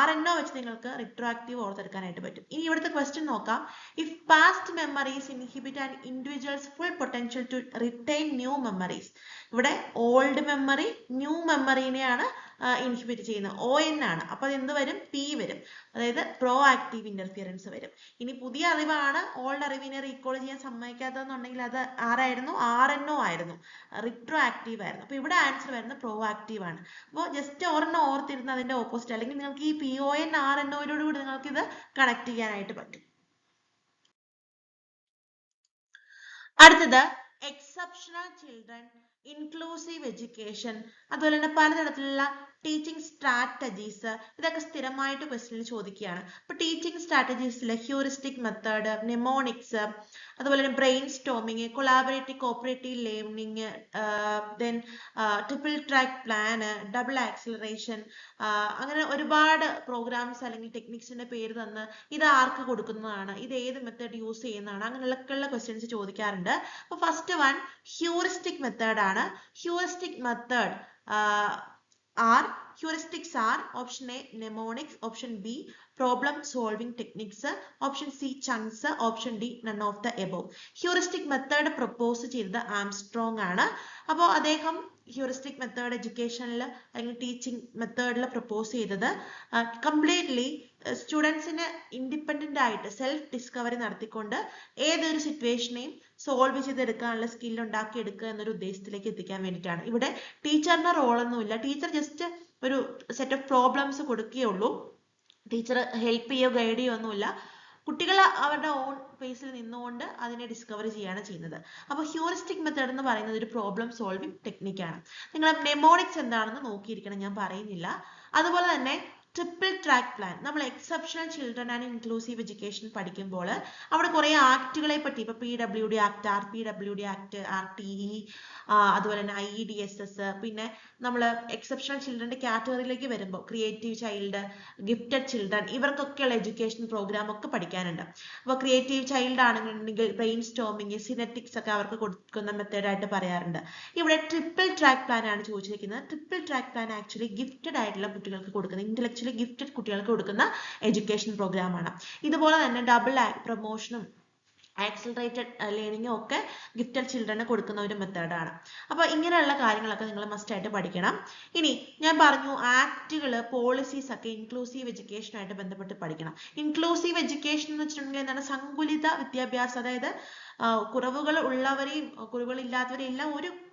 RNO വെച്ച് നിങ്ങൾക്ക് റിട്രോ ആക്റ്റീവ് ഓർത്തെടുക്കാനായിട്ട് പറ്റും. ഇനി ഇവിടുത്തെ ക്വസ്റ്റ്യൻ നോക്കാം. If past memories inhibit and individuals full potential to retain new memories. ഇവിടെ ഓൾഡ് മെമ്മറി ന്യൂ മെമ്മറിനെയാണ് ഇൻഹിബിറ്റ് ചെയ്യുന്നത്, ON ആണ്. അപ്പൊ അത് എന്ത് വരും? P വരും, അതായത് പ്രോ ആക്റ്റീവ് ഇന്റർഫിയറൻസ് വരും. ഇനി പുതിയ അറിവാണ് ഓൾഡ് അറിവിനെ റീകോൾ ചെയ്യാൻ സമ്മതിക്കാത്തതെന്നുണ്ടെങ്കിൽ അത് ആരായിരുന്നു? RNO ആയിരുന്നു, റിട്രോ ആക്റ്റീവ് ആയിരുന്നു. അപ്പൊ ഇവിടെ ആൻസർ വരുന്നത് പ്രോ ആക്റ്റീവ് ആണ്. അപ്പോൾ ജസ്റ്റ് ഒരെണ്ണം ഓർത്തിരുന്ന് അതിന്റെ ഓപ്പോസിറ്റ്, അല്ലെങ്കിൽ നിങ്ങൾക്ക് ഈ PON RNO-യോട് കൂടി നിങ്ങൾക്ക് ഇത് കണക്ട് ചെയ്യാനായിട്ട് പറ്റും. അടുത്തത് എക്സെപ്ഷണൽ ചിൽഡ്രൻ, ഇൻക്ലൂസീവ് എഡ്യൂക്കേഷൻ, അതുപോലെ തന്നെ പലതരത്തിലുള്ള ടീച്ചിങ് സ്ട്രാറ്റജീസ്, ഇതൊക്കെ സ്ഥിരമായിട്ട് ക്വസ്റ്റ്യനിൽ ചോദിക്കുകയാണ്. അപ്പൊ ടീച്ചിങ് സ്ട്രാറ്റജീസിൽ ഹ്യൂറിസ്റ്റിക് മെത്തേഡ്, നെമോണിക്സ്, അതുപോലെ തന്നെ brain storming, collaborative cooperative learning, then triple track plan, double acceleration, അങ്ങനെ ഒരുപാട് പ്രോഗ്രാംസ് അല്ലെങ്കിൽ ടെക്നിക്സിന്റെ പേര് തന്ന് ഇത് ആർക്ക് കൊടുക്കുന്നതാണ്, ഇത് ഏത് മെത്തേഡ് യൂസ് ചെയ്യുന്നതാണ്, അങ്ങനെയുള്ള ക്വസ്റ്റ്യൻസ് ചോദിക്കാറുണ്ട്. അപ്പൊ ഫസ്റ്റ് വൺ ഹ്യൂറിസ്റ്റിക് മെത്തേഡ് ആണ്. Heuristic method heuristics are option A mnemonics, option B problem solving techniques, option C chunks, option D none of the above. heuristic method propose ചെയ്തത് Armstrong ആണ്. അപ്പോൾ അദ്ദേഹം heuristic method എഡ്യൂക്കേഷനിൽ അല്ലെങ്കിൽ teaching മെത്തേഡിൽ propose ചെയ്തത് completely സ്റ്റുഡൻസിന് independent ആയിട്ട് self discovery നടത്തിക്കൊണ്ട് ഏതൊരു സിറ്റുവേഷനെയും സോൾവ് ചെയ്തെടുക്കാനുള്ള സ്കിൽ ഉണ്ടാക്കി എടുക്കുക എന്നൊരു ഉദ്ദേശത്തിലേക്ക് എത്തിക്കാൻ വേണ്ടിയിട്ടാണ്. ഇവിടെ ടീച്ചറിന്റെ റോളൊന്നുമില്ല, ടീച്ചർ ജസ്റ്റ് ഒരു സെറ്റ് ഓഫ് പ്രോബ്ലംസ് കൊടുക്കുകയുള്ളൂ, ടീച്ചർ ഹെൽപ്പ് ചെയ്യുകയോ ഗൈഡ് ചെയ്യുകയോ ഒന്നുമില്ല. കുട്ടികൾ അവരുടെ ഓൺ പേസിൽ നിന്നുകൊണ്ട് അതിനെ ഡിസ്കവർ ചെയ്യാണ് ചെയ്യുന്നത്. അപ്പോൾ ഹ്യൂറിസ്റ്റിക് മെത്തേഡ് എന്ന് പറയുന്നത് ഒരു പ്രോബ്ലം സോൾവിംഗ് ടെക്നിക്കാണ്. നിങ്ങൾ നെമോണിക്സ് എന്താണെന്ന് നോക്കിയിരിക്കണം, ഞാൻ പറയുന്നില്ല. അതുപോലെ തന്നെ ട്രിപ്പിൾ ട്രാക്ക് പ്ലാൻ, നമ്മൾ exceptional children and inclusive education പഠിക്കുമ്പോൾ അവിടെ കുറേ ആക്ടുകളെ പറ്റി, ഇപ്പോൾ PWD act, RPWD act, RTE, അതുപോലെ തന്നെ IEDSS, പിന്നെ നമ്മൾ എക്സെപ്ഷണൽ ചിൽഡ്രൻ്റെ കാറ്റഗറിയിലേക്ക് വരുമ്പോൾ ക്രിയേറ്റീവ് ചൈൽഡ്, ഗിഫ്റ്റഡ് ചിൽഡ്രൻ, ഇവർക്കൊക്കെയുള്ള എഡ്യൂക്കേഷൻ പ്രോഗ്രാം ഒക്കെ പഠിക്കാനുണ്ട്. അപ്പോൾ ക്രിയേറ്റീവ് ചൈൽഡ് ആണെന്നുണ്ടെങ്കിൽ ബ്രെയിൻ സ്റ്റോമിങ്, സിനറ്റിക്സ് ഒക്കെ അവർക്ക് കൊടുക്കുന്ന മെത്തേഡായിട്ട് പറയാറുണ്ട്. ഇവിടെ ട്രിപ്പിൾ ട്രാക്ക് പ്ലാൻ ആണ് ചോദിച്ചിരിക്കുന്നത്. Triple track plan actually gifted ആയിട്ടുള്ള കുട്ടികൾക്ക് കൊടുക്കുന്ന, ഇന്റലക്ച്വലി ഗിഫ്റ്റഡ് കുട്ടികൾക്ക് കൊടുക്കുന്ന എഡ്യൂക്കേഷൻ പ്രോഗ്രാമാണ്. ഇതുപോലെ തന്നെ ഡബിൾ പ്രൊമോഷനും ആക്സിലറേറ്റഡ് ലേണിംഗും ഒക്കെ ഗിഫ്റ്റഡ് ചിൽഡ്രന് കൊടുക്കുന്ന ഒരു മെത്തേഡാണ്. അപ്പോൾ ഇങ്ങനെയുള്ള കാര്യങ്ങളൊക്കെ നിങ്ങൾ മസ്റ്റ് ആയിട്ട് പഠിക്കണം. ഇനി ഞാൻ പറഞ്ഞു ആക്ടുകൾ, പോളിസീസ് ഒക്കെ ഇൻക്ലൂസീവ് എഡ്യൂക്കേഷനായിട്ട് ബന്ധപ്പെട്ട് പഠിക്കണം. ഇൻക്ലൂസീവ് എഡ്യൂക്കേഷൻ എന്ന് വെച്ചിട്ടുണ്ടെങ്കിൽ എന്താണ്? സങ്കുലിത വിദ്യാഭ്യാസം, അതായത് കുറവുകൾ ഉള്ളവരെയും കുറവുകളില്ലാത്തവരെയും എല്ലാം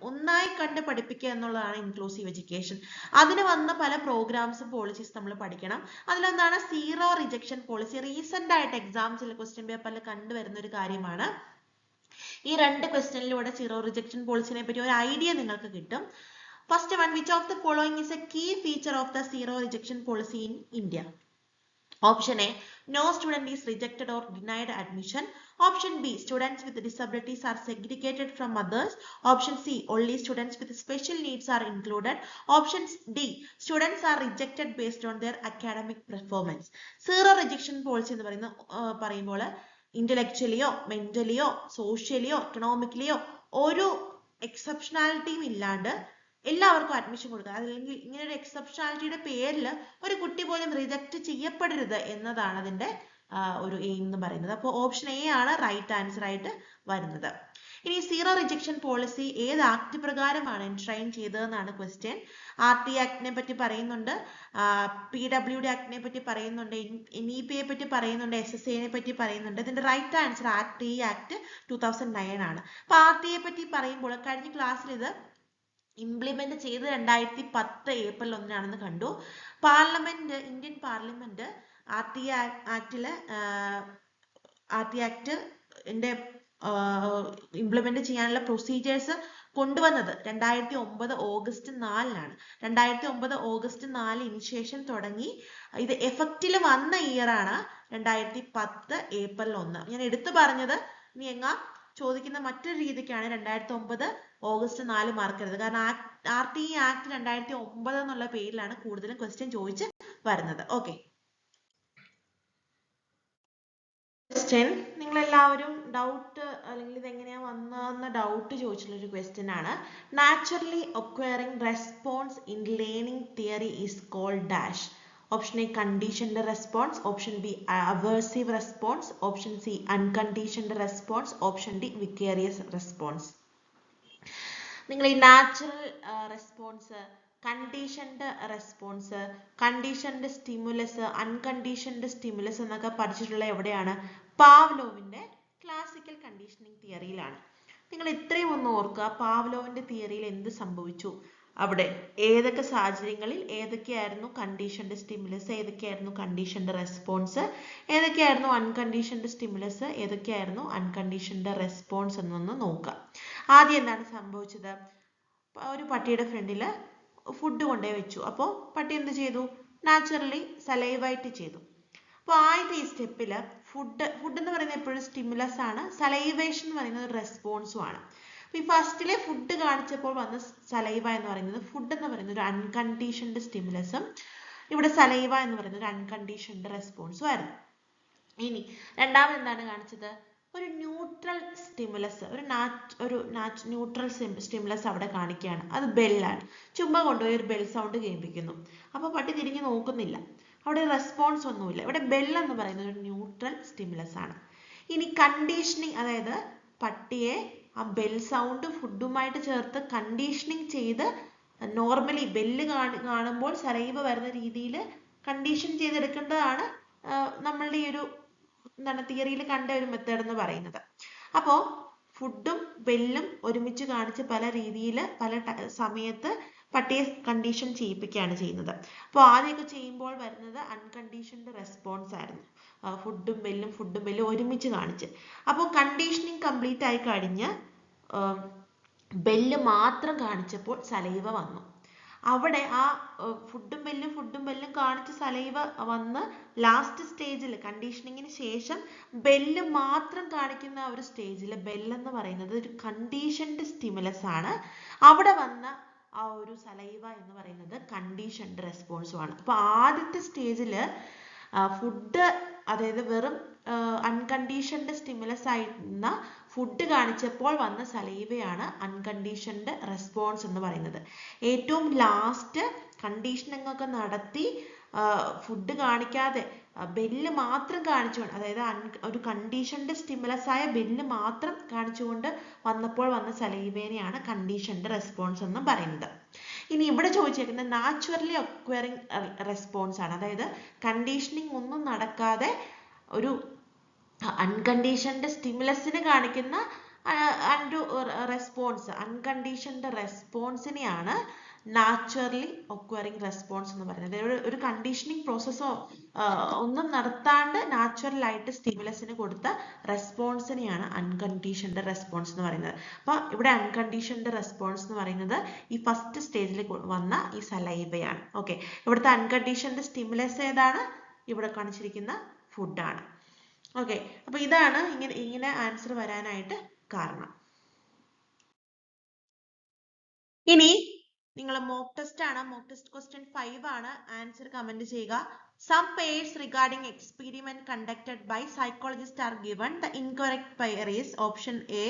ഒന്നായി കണ്ട് പഠിപ്പിക്കുക എന്നുള്ളതാണ് ഇൻക്ലൂസീവ് എഡ്യൂക്കേഷൻ. അതിന് വന്ന പല പ്രോഗ്രാംസും പോളിസീസ് നമ്മൾ പഠിക്കണം. അതിലൊന്നാണ് സീറോ റിജക്ഷൻ പോളിസി. റീസെന്റ് ആയിട്ട് എക്സാംസിൽ ക്വസ്റ്റ്യൻ പേപ്പറിൽ കണ്ടുവരുന്ന ഒരു കാര്യമാണ്. ഈ രണ്ട് ക്വസ്റ്റ്യനിലൂടെ സീറോ റിജക്ഷൻ പോളിസിനെ പറ്റി ഒരു ഐഡിയ നിങ്ങൾക്ക് കിട്ടും. First one, which of the following is a key feature of the zero rejection policy in India? Option A, no student is rejected or denied admission. Option B, students with disabilities are segregated from others. Option C, only students with special needs are included. Option D, students are rejected based on their academic performance. Zero rejection policy എന്ന് പറയുമ്പോൾ ഇന്റലക്ച്വലിയോ മെന്റലിയോ സോഷ്യലിയോ എക്കണോമിക്കലിയോ ഒരു എക്സെപ്ഷനാലിറ്റിയും ഇല്ലാണ്ട് എല്ലാവർക്കും admission കൊടുക്കുക. അല്ലെങ്കിൽ ഇങ്ങനെ ഒരു എക്സെപ്ഷനാലിറ്റിയുടെ പേരിൽ ഒരു കുട്ടി പോലും റിജക്ട് ചെയ്യപ്പെടരുത് എന്നതാണ് അതിന്റെ ഒരു എയിം എന്ന് പറയുന്നത്. അപ്പോൾ ഓപ്ഷൻ എ ആണ് റൈറ്റ് ആൻസർ ആയിട്ട് വരുന്നത്. ഇനി സീറോ റിജക്ഷൻ പോളിസി ഏത് ആക്ട് പ്രകാരമാണ് എൻഷ്രൈൻ ചെയ്തതെന്നാണ് ക്വസ്റ്റ്യൻ. RT ആക്ടിനെ പറ്റി പറയുന്നുണ്ട്, PWD ആക്ടിനെ പറ്റി പറയുന്നുണ്ട്, NEP പറ്റി പറയുന്നുണ്ട്, SSA പറ്റി പറയുന്നുണ്ട്. ഇതിന്റെ റൈറ്റ് ആൻസർ RT ആക്ട് 2009 ആണ്. അപ്പൊ RT പറ്റി പറയുമ്പോൾ കഴിഞ്ഞ ക്ലാസ്സിൽ ഇത് ഇംപ്ലിമെന്റ് ചെയ്ത് 2010 ഏപ്രിൽ 1 കണ്ടു. പാർലമെന്റ്, ഇന്ത്യൻ പാർലമെന്റ് RT ആക്ടിന്റെ ഇംപ്ലിമെന്റ് ചെയ്യാനുള്ള പ്രൊസീജിയേഴ്സ് കൊണ്ടുവന്നത് 2009 ഓഗസ്റ്റ് 4 2009 ഓഗസ്റ്റ് 4 ശേഷം തുടങ്ങി. ഇത് എഫക്റ്റിൽ വന്ന ഇയർ ആണ് 2010 ഏപ്രിൽ 1. ഞാൻ എടുത്തു പറഞ്ഞത് ഇനി ചോദിക്കുന്ന മറ്റൊരു രീതിക്കാണ് 2009 ഓഗസ്റ്റ് 4 മാർക്കരുത്. കാരണം RT ആക്ട് 2009 എന്നുള്ള പേരിലാണ് കൂടുതലും ക്വസ്റ്റ്യൻ ചോദിച്ച് വരുന്നത്. ഓക്കെ, ക്വസ്റ്റ്യൻ നിങ്ങൾ എല്ലാവരും ഡൗട്ട് അല്ലെങ്കിൽ ഇത് എങ്ങനെയാ വന്നതെന്ന ഡൗട്ട് ചോദിച്ചിട്ടുള്ള ഒരു ക്വസ്റ്റ്യൻ ആണ്. Naturally acquiring response in learning theory is called dash. Option A, conditioned response. Option B, aversive response. Option C, unconditioned response. Option D, vicarious response. നിങ്ങൾ ഈ natural response, conditioned response, conditioned stimulus, unconditioned stimulus എന്നൊക്കെ പഠിച്ചിട്ടുള്ള എവിടെയാണ്? പാവ്ലോവിന്റെ classical conditioning തിയറിയിലാണ്. നിങ്ങൾ ഇത്രയും ഒന്ന് ഓർക്കുക, പാവ്ലോവിന്റെ തിയറിയിൽ എന്ത് സംഭവിച്ചു, അവിടെ ഏതൊക്കെ സാഹചര്യങ്ങളിൽ ഏതൊക്കെയായിരുന്നു കണ്ടീഷൻഡ് സ്റ്റിമുലസ്, ഏതൊക്കെയായിരുന്നു കണ്ടീഷൻഡ് റെസ്പോൺസ്, ഏതൊക്കെയായിരുന്നു അൺകണ്ടീഷൻഡ് സ്റ്റിമുലസ്, ഏതൊക്കെയായിരുന്നു അൺകണ്ടീഷൻഡ് റെസ്പോൺസ് എന്നൊന്ന് നോക്കുക. ആദ്യം എന്താണ് സംഭവിച്ചത്? ഒരു പട്ടിയുടെ ഫ്രണ്ടിൽ ഫുഡ് കൊണ്ടുപോയി വെച്ചു. അപ്പോൾ പട്ടി എന്ത് ചെയ്തു? നാച്ചുറലി സലൈവൈറ്റ് ചെയ്തു. അപ്പോൾ ആദ്യത്തെ ഈ സ്റ്റെപ്പിൽ ഫുഡ് എന്ന് പറയുന്നത് എപ്പോഴും സ്റ്റിമുലസ് ആണ്, സലൈവേഷൻ എന്ന് പറയുന്നത് ഒരു റെസ്പോൺസും ആണ്. ഈ ഫസ്റ്റിലെ ഫുഡ് കാണിച്ചപ്പോൾ വന്ന സലൈവ എന്ന് പറയുന്നത്, ഫുഡ് എന്ന് പറയുന്നത് ഒരു അൺകണ്ടീഷൻഡ് സ്റ്റിമുലസും ഇവിടെ സലൈവ എന്ന് പറയുന്നത് ഒരു അൺകണ്ടീഷൻഡ് റെസ്പോൺസും ആയിരുന്നു. ഇനി രണ്ടാമത് എന്താണ് കാണിച്ചത്? ഒരു ന്യൂട്രൽ സ്റ്റിമുലസ്, ഒരു ന്യൂട്രൽ സ്റ്റിമുലസ് അവിടെ കാണിക്കുകയാണ്. അത് ബെല്ലാണ്. ചുമ്മാ കൊണ്ടുപോയി ഒരു ബെൽ സൗണ്ട് കേൾപ്പിക്കുന്നു. അപ്പോൾ പട്ടി തിരിഞ്ഞു നോക്കുന്നില്ല, അവിടെ റെസ്പോൺസ് ഒന്നുമില്ല. ഇവിടെ ബെൽ എന്ന് പറയുന്നത് ഒരു ന്യൂട്രൽ സ്റ്റിമുലസ് ആണ്. ഇനി കണ്ടീഷനിങ്, അതായത് പട്ടിയെ ആ ബെൽ സൗണ്ട് ഫുഡുമായിട്ട് ചേർത്ത് കണ്ടീഷനിങ് ചെയ്ത് നോർമലി ബെല്ല് കാണുമ്പോൾ സലൈവ വരുന്ന രീതിയിൽ കണ്ടീഷൻ ചെയ്തെടുക്കേണ്ടതാണ് നമ്മളുടെ ഈ ഒരു തിയറിയിൽ കണ്ട ഒരു മെത്തേഡ് എന്ന് പറയുന്നത്. അപ്പോൾ ഫുഡും ബെല്ലും ഒരുമിച്ച് കാണിച്ച് പല രീതിയിൽ പല സമയത്ത് പട്ടിയെ കണ്ടീഷൻ ചെയ്യിപ്പിക്കുകയാണ് ചെയ്യുന്നത്. അപ്പോൾ ആദ്യമൊക്കെ ചെയ്യുമ്പോൾ വരുന്നത് അൺകണ്ടീഷൻഡ് റെസ്പോൺസ് ആയിരുന്നു. ഫുഡും ബെല്ലും ഒരുമിച്ച് കാണിച്ച്. അപ്പോൾ കണ്ടീഷനിങ് കംപ്ലീറ്റ് ആയി കഴിഞ്ഞ് ബെല്ല് മാത്രം കാണിച്ചപ്പോൾ സലൈവ വന്നു. അവിടെ ആ ഫുഡും ബെല്ലും കാണിച്ച് സലൈവ വന്ന് ലാസ്റ്റ് സ്റ്റേജിൽ കണ്ടീഷനിങ്ങിന് ശേഷം ബെല്ല് മാത്രം കാണിക്കുന്ന ആ ഒരു സ്റ്റേജിൽ ബെല്ലെന്ന് പറയുന്നത് ഒരു കണ്ടീഷൻഡ് സ്റ്റിമുലസ് ആണ്. അവിടെ വന്ന ആ ഒരു സലൈവ എന്ന് പറയുന്നത് കണ്ടീഷൻഡ് റെസ്പോൺസും ആണ്. അപ്പൊ ആദ്യത്തെ സ്റ്റേജിൽ ഫുഡ്, അതായത് വെറും അൺകണ്ടീഷൻഡ് സ്റ്റിമുലസ് ആയിരുന്ന ഫുഡ് കാണിച്ചപ്പോൾ വന്ന സലൈവയാണ് അൺകണ്ടീഷൻഡ് റെസ്പോൺസ് എന്ന് പറയുന്നത്. ഏറ്റവും ലാസ്റ്റ് കണ്ടീഷനിങ് ഒക്കെ നടത്തി ഫുഡ് കാണിക്കാതെ ബെല്ല് മാത്രം കാണിച്ചുകൊണ്ട്, അതായത് ഒരു കണ്ടീഷൻഡ് സ്റ്റിമുലസ് ആയ ബെല്ല് മാത്രം കാണിച്ചുകൊണ്ട് വന്നപ്പോൾ വന്ന സലൈവേനെയാണ് കണ്ടീഷൻഡ് റെസ്പോൺസ് എന്ന് പറയുന്നത്. ഇനി ഇവിടെ ചോദിച്ചേക്കുന്നത് നാച്ചുറലി ഒക്വയറിംഗ് റെസ്പോൺസ് ആണ്. അതായത് കണ്ടീഷനിങ് ഒന്നും നടക്കാതെ ഒരു അൺകണ്ടീഷൻഡ് സ്റ്റിമുലസിന് കാണിക്കുന്ന response, unconditioned റെസ്പോൺസിനെയാണ് naturally acquiring response എന്ന് പറയുന്നത്. ഒരു കണ്ടീഷനിങ് പ്രോസസ്സോ ഒന്നും നടത്താണ്ട് നാച്ചുറൽ ആയിട്ട് സ്റ്റിമുലസിന് കൊടുത്ത റെസ്പോൺസിനെയാണ് അൺകണ്ടീഷൻഡ് റെസ്പോൺസ് എന്ന് പറയുന്നത്. അപ്പൊ ഇവിടെ അൺകണ്ടീഷൻഡ് റെസ്പോൺസ് എന്ന് പറയുന്നത് ഈ ഫസ്റ്റ് സ്റ്റേജിൽ വന്ന ഈ സലൈവയാണ്. ഓക്കെ, ഇവിടുത്തെ അൺകണ്ടീഷൻഡ് സ്റ്റിമുലസ് ഏതാണ്? ഇവിടെ കാണിച്ചിരിക്കുന്ന ഫുഡാണ്. ഓക്കെ, അപ്പൊ ഇതാണ് ഇങ്ങനെ ആൻസർ വരാനായിട്ട് കാരണം. ഇനി നിങ്ങൾ മോക്ക് ടെസ്റ്റ് ആണ്, മോക്ക് ടെസ്റ്റ് ക്വസ്റ്റ്യൻ 5 ആണ്. ആൻസർ കമന്റ് ചെയ്യുക. Some pairs regarding experiment conducted by psychologists are given. The incorrect pair is option A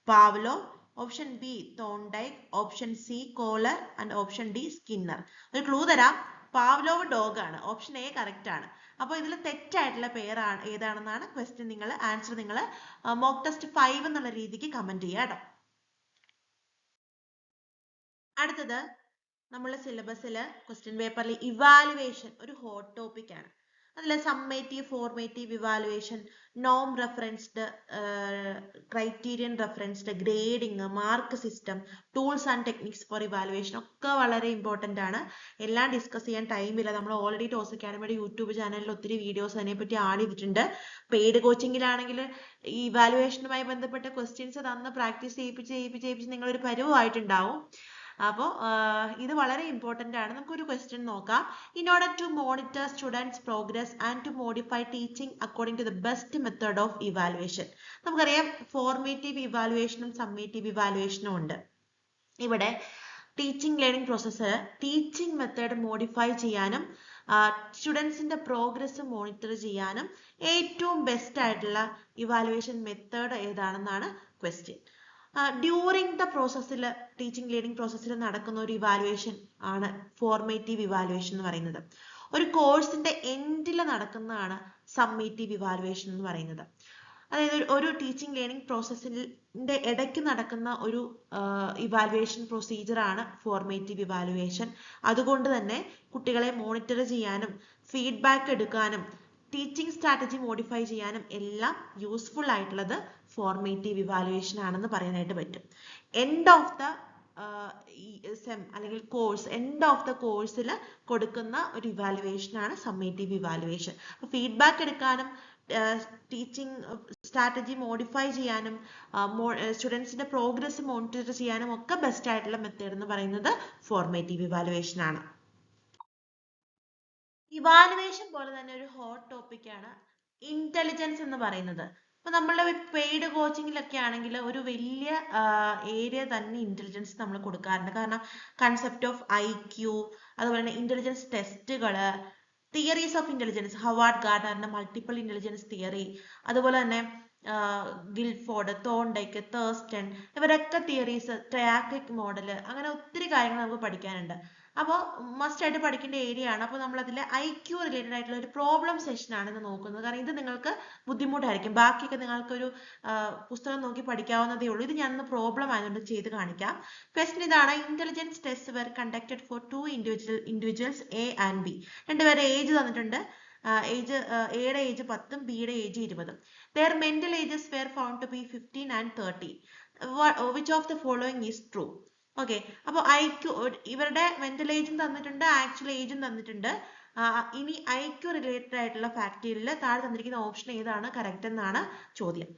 Pavlov, option B Thorndike, option C Kohler and option D Skinner. ഒരു clue തരാം, Pavlov dog ആണ്. Option A correct ആണ്. അപ്പോൾ ഇതിൽ തെറ്റായിട്ടുള്ള പേരാണ് ഏതാണെന്നാണ് question. Answer നിങ്ങൾ mock test 5 എന്നുള്ള രീതിക്ക് കമന്റ് ചെയ്യുക കേട്ടോ. അടുത്തത് നമ്മളെ സിലബസിൽ ക്വസ്റ്റ്യൻ പേപ്പറിൽ ഇവാലുവേഷൻ ഒരു ഹോട്ട് ടോപ്പിക് ആണ്. അതിൽ സമ്മേറ്റീവ്, ഫോർമേറ്റീവ് ഇവാലുവേഷൻ, നോം referenced, criterion referenced, grading, mark system, tools and techniques for evaluation ഒക്കെ വളരെ ഇമ്പോർട്ടൻ്റ് ആണ്. എല്ലാം ഡിസ്കസ് ചെയ്യാൻ ടൈമില്ല. നമ്മൾ ഓൾറെഡി ടോസ് അക്കാഡമിയുടെ യൂട്യൂബ് ചാനലിൽ ഒത്തിരി വീഡിയോസ് അതിനെപ്പറ്റി ആഡ് ചെയ്തിട്ടുണ്ട്. പെയ്ഡ് കോച്ചിങ്ങിലാണെങ്കിൽ ഈ ഇവാലുവേഷനുമായി ബന്ധപ്പെട്ട ക്വസ്റ്റ്യൻസ് തന്ന് പ്രാക്ടീസ് ചെയ്യിപ്പിച്ച് നിങ്ങളൊരു പരുവമായിട്ടുണ്ടാവും. അപ്പോൾ ഇത് വളരെ ഇമ്പോർട്ടൻ്റ് ആണ്. നമുക്കൊരു ക്വസ്റ്റ്യൻ നോക്കാം. In order to monitor students progress and to modify teaching according to the best method of evaluation. നമുക്കറിയാം ഫോർമേറ്റീവ് ഇവാലുവേഷനും സമ്മേറ്റീവ് ഇവാലുവേഷനും ഉണ്ട്. ഇവിടെ teaching learning process teaching method modify ചെയ്യാനും സ്റ്റുഡൻസിന്റെ പ്രോഗ്രസ് മോണിറ്റർ ചെയ്യാനും ഏറ്റവും ബെസ്റ്റ് ആയിട്ടുള്ള ഇവാലുവേഷൻ മെത്തേഡ് ഏതാണെന്നാണ് ക്വസ്റ്റ്യൻ. ഡ്യൂറിങ് ദ പ്രോസസ്സിൽ, ടീച്ചിങ് ലേണിംഗ് പ്രോസസ്സിൽ നടക്കുന്ന ഒരു ഇവാലുവേഷൻ ആണ് ഫോർമേറ്റീവ് ഇവാലുവേഷൻ എന്ന് പറയുന്നത്. ഒരു കോഴ്സിന്റെ എൻഡിൽ നടക്കുന്നതാണ് സമ്മേറ്റീവ് ഇവാലുവേഷൻ എന്ന് പറയുന്നത്. അതായത് ഒരു ടീച്ചിങ് ലേണിംഗ് പ്രോസസ്സിന്റെ ഇടയ്ക്ക് നടക്കുന്ന ഒരു ഇവാലുവേഷൻ പ്രൊസീജിയർ ആണ് ഫോർമേറ്റീവ് ഇവാലുവേഷൻ. അതുകൊണ്ട് തന്നെ കുട്ടികളെ മോണിറ്റർ ചെയ്യാനും ഫീഡ്ബാക്ക് എടുക്കാനും ടീച്ചിങ് സ്ട്രാറ്റജി മോഡിഫൈ ചെയ്യാനും എല്ലാം യൂസ്ഫുൾ ആയിട്ടുള്ളത് ഫോർമേറ്റീവ് ഇവാലുവേഷൻ ആണെന്ന് പറയാനായിട്ട് പറ്റും. എൻഡ് ഓഫ് ദ സെം അല്ലെങ്കിൽ കോഴ്സ്, എൻഡ് ഓഫ് ദ കോഴ്സിൽ കൊടുക്കുന്ന ഒരു ഇവാലുവേഷൻ ആണ് സമ്മേറ്റീവ് ഇവാലുവേഷൻ. അപ്പോൾ ഫീഡ്ബാക്ക് എടുക്കാനും ടീച്ചിങ് സ്ട്രാറ്റജി മോഡിഫൈ ചെയ്യാനും സ്റ്റുഡൻസിന്റെ പ്രോഗ്രസ് മോണിറ്റർ ചെയ്യാനും ഒക്കെ ബെസ്റ്റ് ആയിട്ടുള്ള മെത്തേഡ് എന്ന് പറയുന്നത് ഫോർമേറ്റീവ് ഇവാലുവേഷൻ ആണ്. ഇവാലുവേഷൻ പോലെ തന്നെ ഒരു ഹോട്ട് ടോപ്പിക് ആണ് ഇന്റലിജൻസ് എന്ന് പറയുന്നത്. അപ്പൊ നമ്മളുടെ പെയ്ഡ് കോച്ചിങ്ങിലൊക്കെ ആണെങ്കിൽ ഒരു വലിയ ഏരിയ തന്നെ ഇന്റലിജൻസ് നമ്മൾ കൊടുക്കാറുണ്ട്. കാരണം കൺസെപ്റ്റ് ഓഫ് IQ, അതുപോലെ തന്നെ ഇന്റലിജൻസ് ടെസ്റ്റുകള്, തിയറീസ് ഓഫ് ഇന്റലിജൻസ്, ഹവാർഡ് ഗാർഡനറിന്റെ മൾട്ടിപ്പിൾ ഇന്റലിജൻസ് തിയറി, അതുപോലെ തന്നെ ഗിൽഫോർഡ്, തോണ്ടൈക്ക്, തേഴ്സ്റ്റൺ ഇവരൊക്കെ തിയറീസ്, ട്രയാക്രിക് മോഡല്, അങ്ങനെ ഒത്തിരി കാര്യങ്ങൾ നമുക്ക് പഠിക്കാനുണ്ട്. അപ്പോൾ മസ്റ്റ് ആയിട്ട് പഠിക്കേണ്ട ഏരിയ ആണ്. അപ്പോൾ നമ്മൾ അതിൽ IQ റിലേറ്റഡ് ആയിട്ടുള്ള ഒരു പ്രോബ്ലം സെഷൻ ആണ് ഇത് നോക്കുന്നത്. കാരണം ഇത് നിങ്ങൾക്ക് ബുദ്ധിമുട്ടായിരിക്കും. ബാക്കിയൊക്കെ നിങ്ങൾക്കൊരു പുസ്തകം നോക്കി പഠിക്കാവുന്നതേ ഉള്ളൂ. ഇത് ഞാൻ പ്രോബ്ലം ആയതുകൊണ്ട് ചെയ്ത് കാണിക്കാം. ക്വസ്റ്റ്യൻ ഇതാണ്. Intelligence test were conducted for 2 individuals A and B. രണ്ടുപേരുടെ ഏജ് തന്നിട്ടുണ്ട്. എയുടെ ഏജ് 10ഉം ബിയുടെ ഏജ് 20ഉം. Their mental ages were found to be 15 and 30. Which of the following is true? Okay, അപ്പോൾ IQ ഇവരുടെ മെന്റൽ ഏജും തന്നിട്ടുണ്ട്, ആക്ച്വൽ ഏജും തന്നിട്ടുണ്ട്. ഇനി IQ റിലേറ്റഡ് ആയിട്ടുള്ള ഫാക്ടറിയിൽ താഴെ തന്നിരിക്കുന്ന ഓപ്ഷൻ ഏതാണ് കറക്റ്റ് എന്നാണ് ചോദ്യം.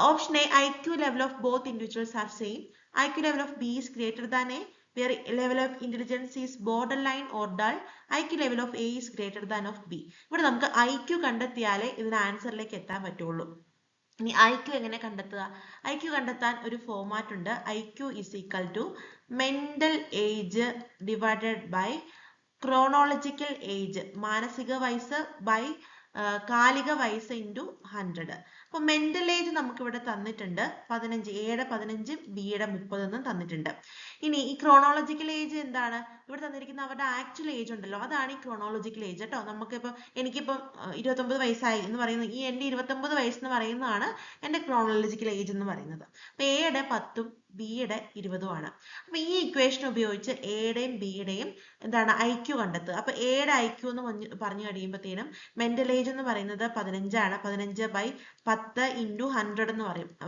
Option A, IQ level of both individuals are same. IQ level of B is greater than A, where level of intelligence is borderline or dull. IQ level of A is greater than of B. ഇവിടെ നമുക്ക് IQ കണ്ടെത്തിയാലേ ഇതിന് ആൻസറിലേക്ക് എത്താൻ പറ്റുള്ളൂ. ഇനി IQ എങ്ങനെ കണ്ടെത്തുക? IQ കണ്ടെത്താൻ ഒരു ഫോമാറ്റ് ഉണ്ട്. IQ is equal to mental age divided by chronological age, മാനസിക വയസ്സ് by കാലിക വയസ്സ് into 100. അപ്പൊ മെന്റൽ ഏജ് നമുക്ക് ഇവിടെ തന്നിട്ടുണ്ട് 15, എയുടെ 15, ബിയുടെ 30 എന്നും തന്നിട്ടുണ്ട്. ഇനി ഈ ക്രോണോളജിക്കൽ ഏജ് എന്താണ്? ഇവിടെ തന്നിരിക്കുന്ന അവരുടെ ആക്ച്വൽ ഏജ് ഉണ്ടല്ലോ, അതാണ് ഈ ക്രോണോളജിക്കൽ ഏജ് കേട്ടോ. നമുക്കിപ്പോൾ എനിക്കിപ്പം 29 വയസ്സായി എന്ന് പറയുന്നത്, ഈ എൻ്റെ 29 വയസ്സെന്ന് പറയുന്നതാണ് എൻ്റെ ക്രോണോളജിക്കൽ ഏജ് എന്ന് പറയുന്നത്. അപ്പൊ എയുടെ 10ഉം ബിയുടെ 20ഉം ആണ്. അപ്പൊ ഈ ഇക്വേഷൻ ഉപയോഗിച്ച് എയുടെയും ബിയുടെയും എന്താണ് IQ കണ്ടെത്തുക. അപ്പൊ എയുടെ IQ എന്ന് പറഞ്ഞു കഴിയുമ്പോഴത്തേനും മെന്റൽ ഏജ് എന്ന് പറയുന്നത് 15 ആണ്. 15 by 10 into 100 എന്ന്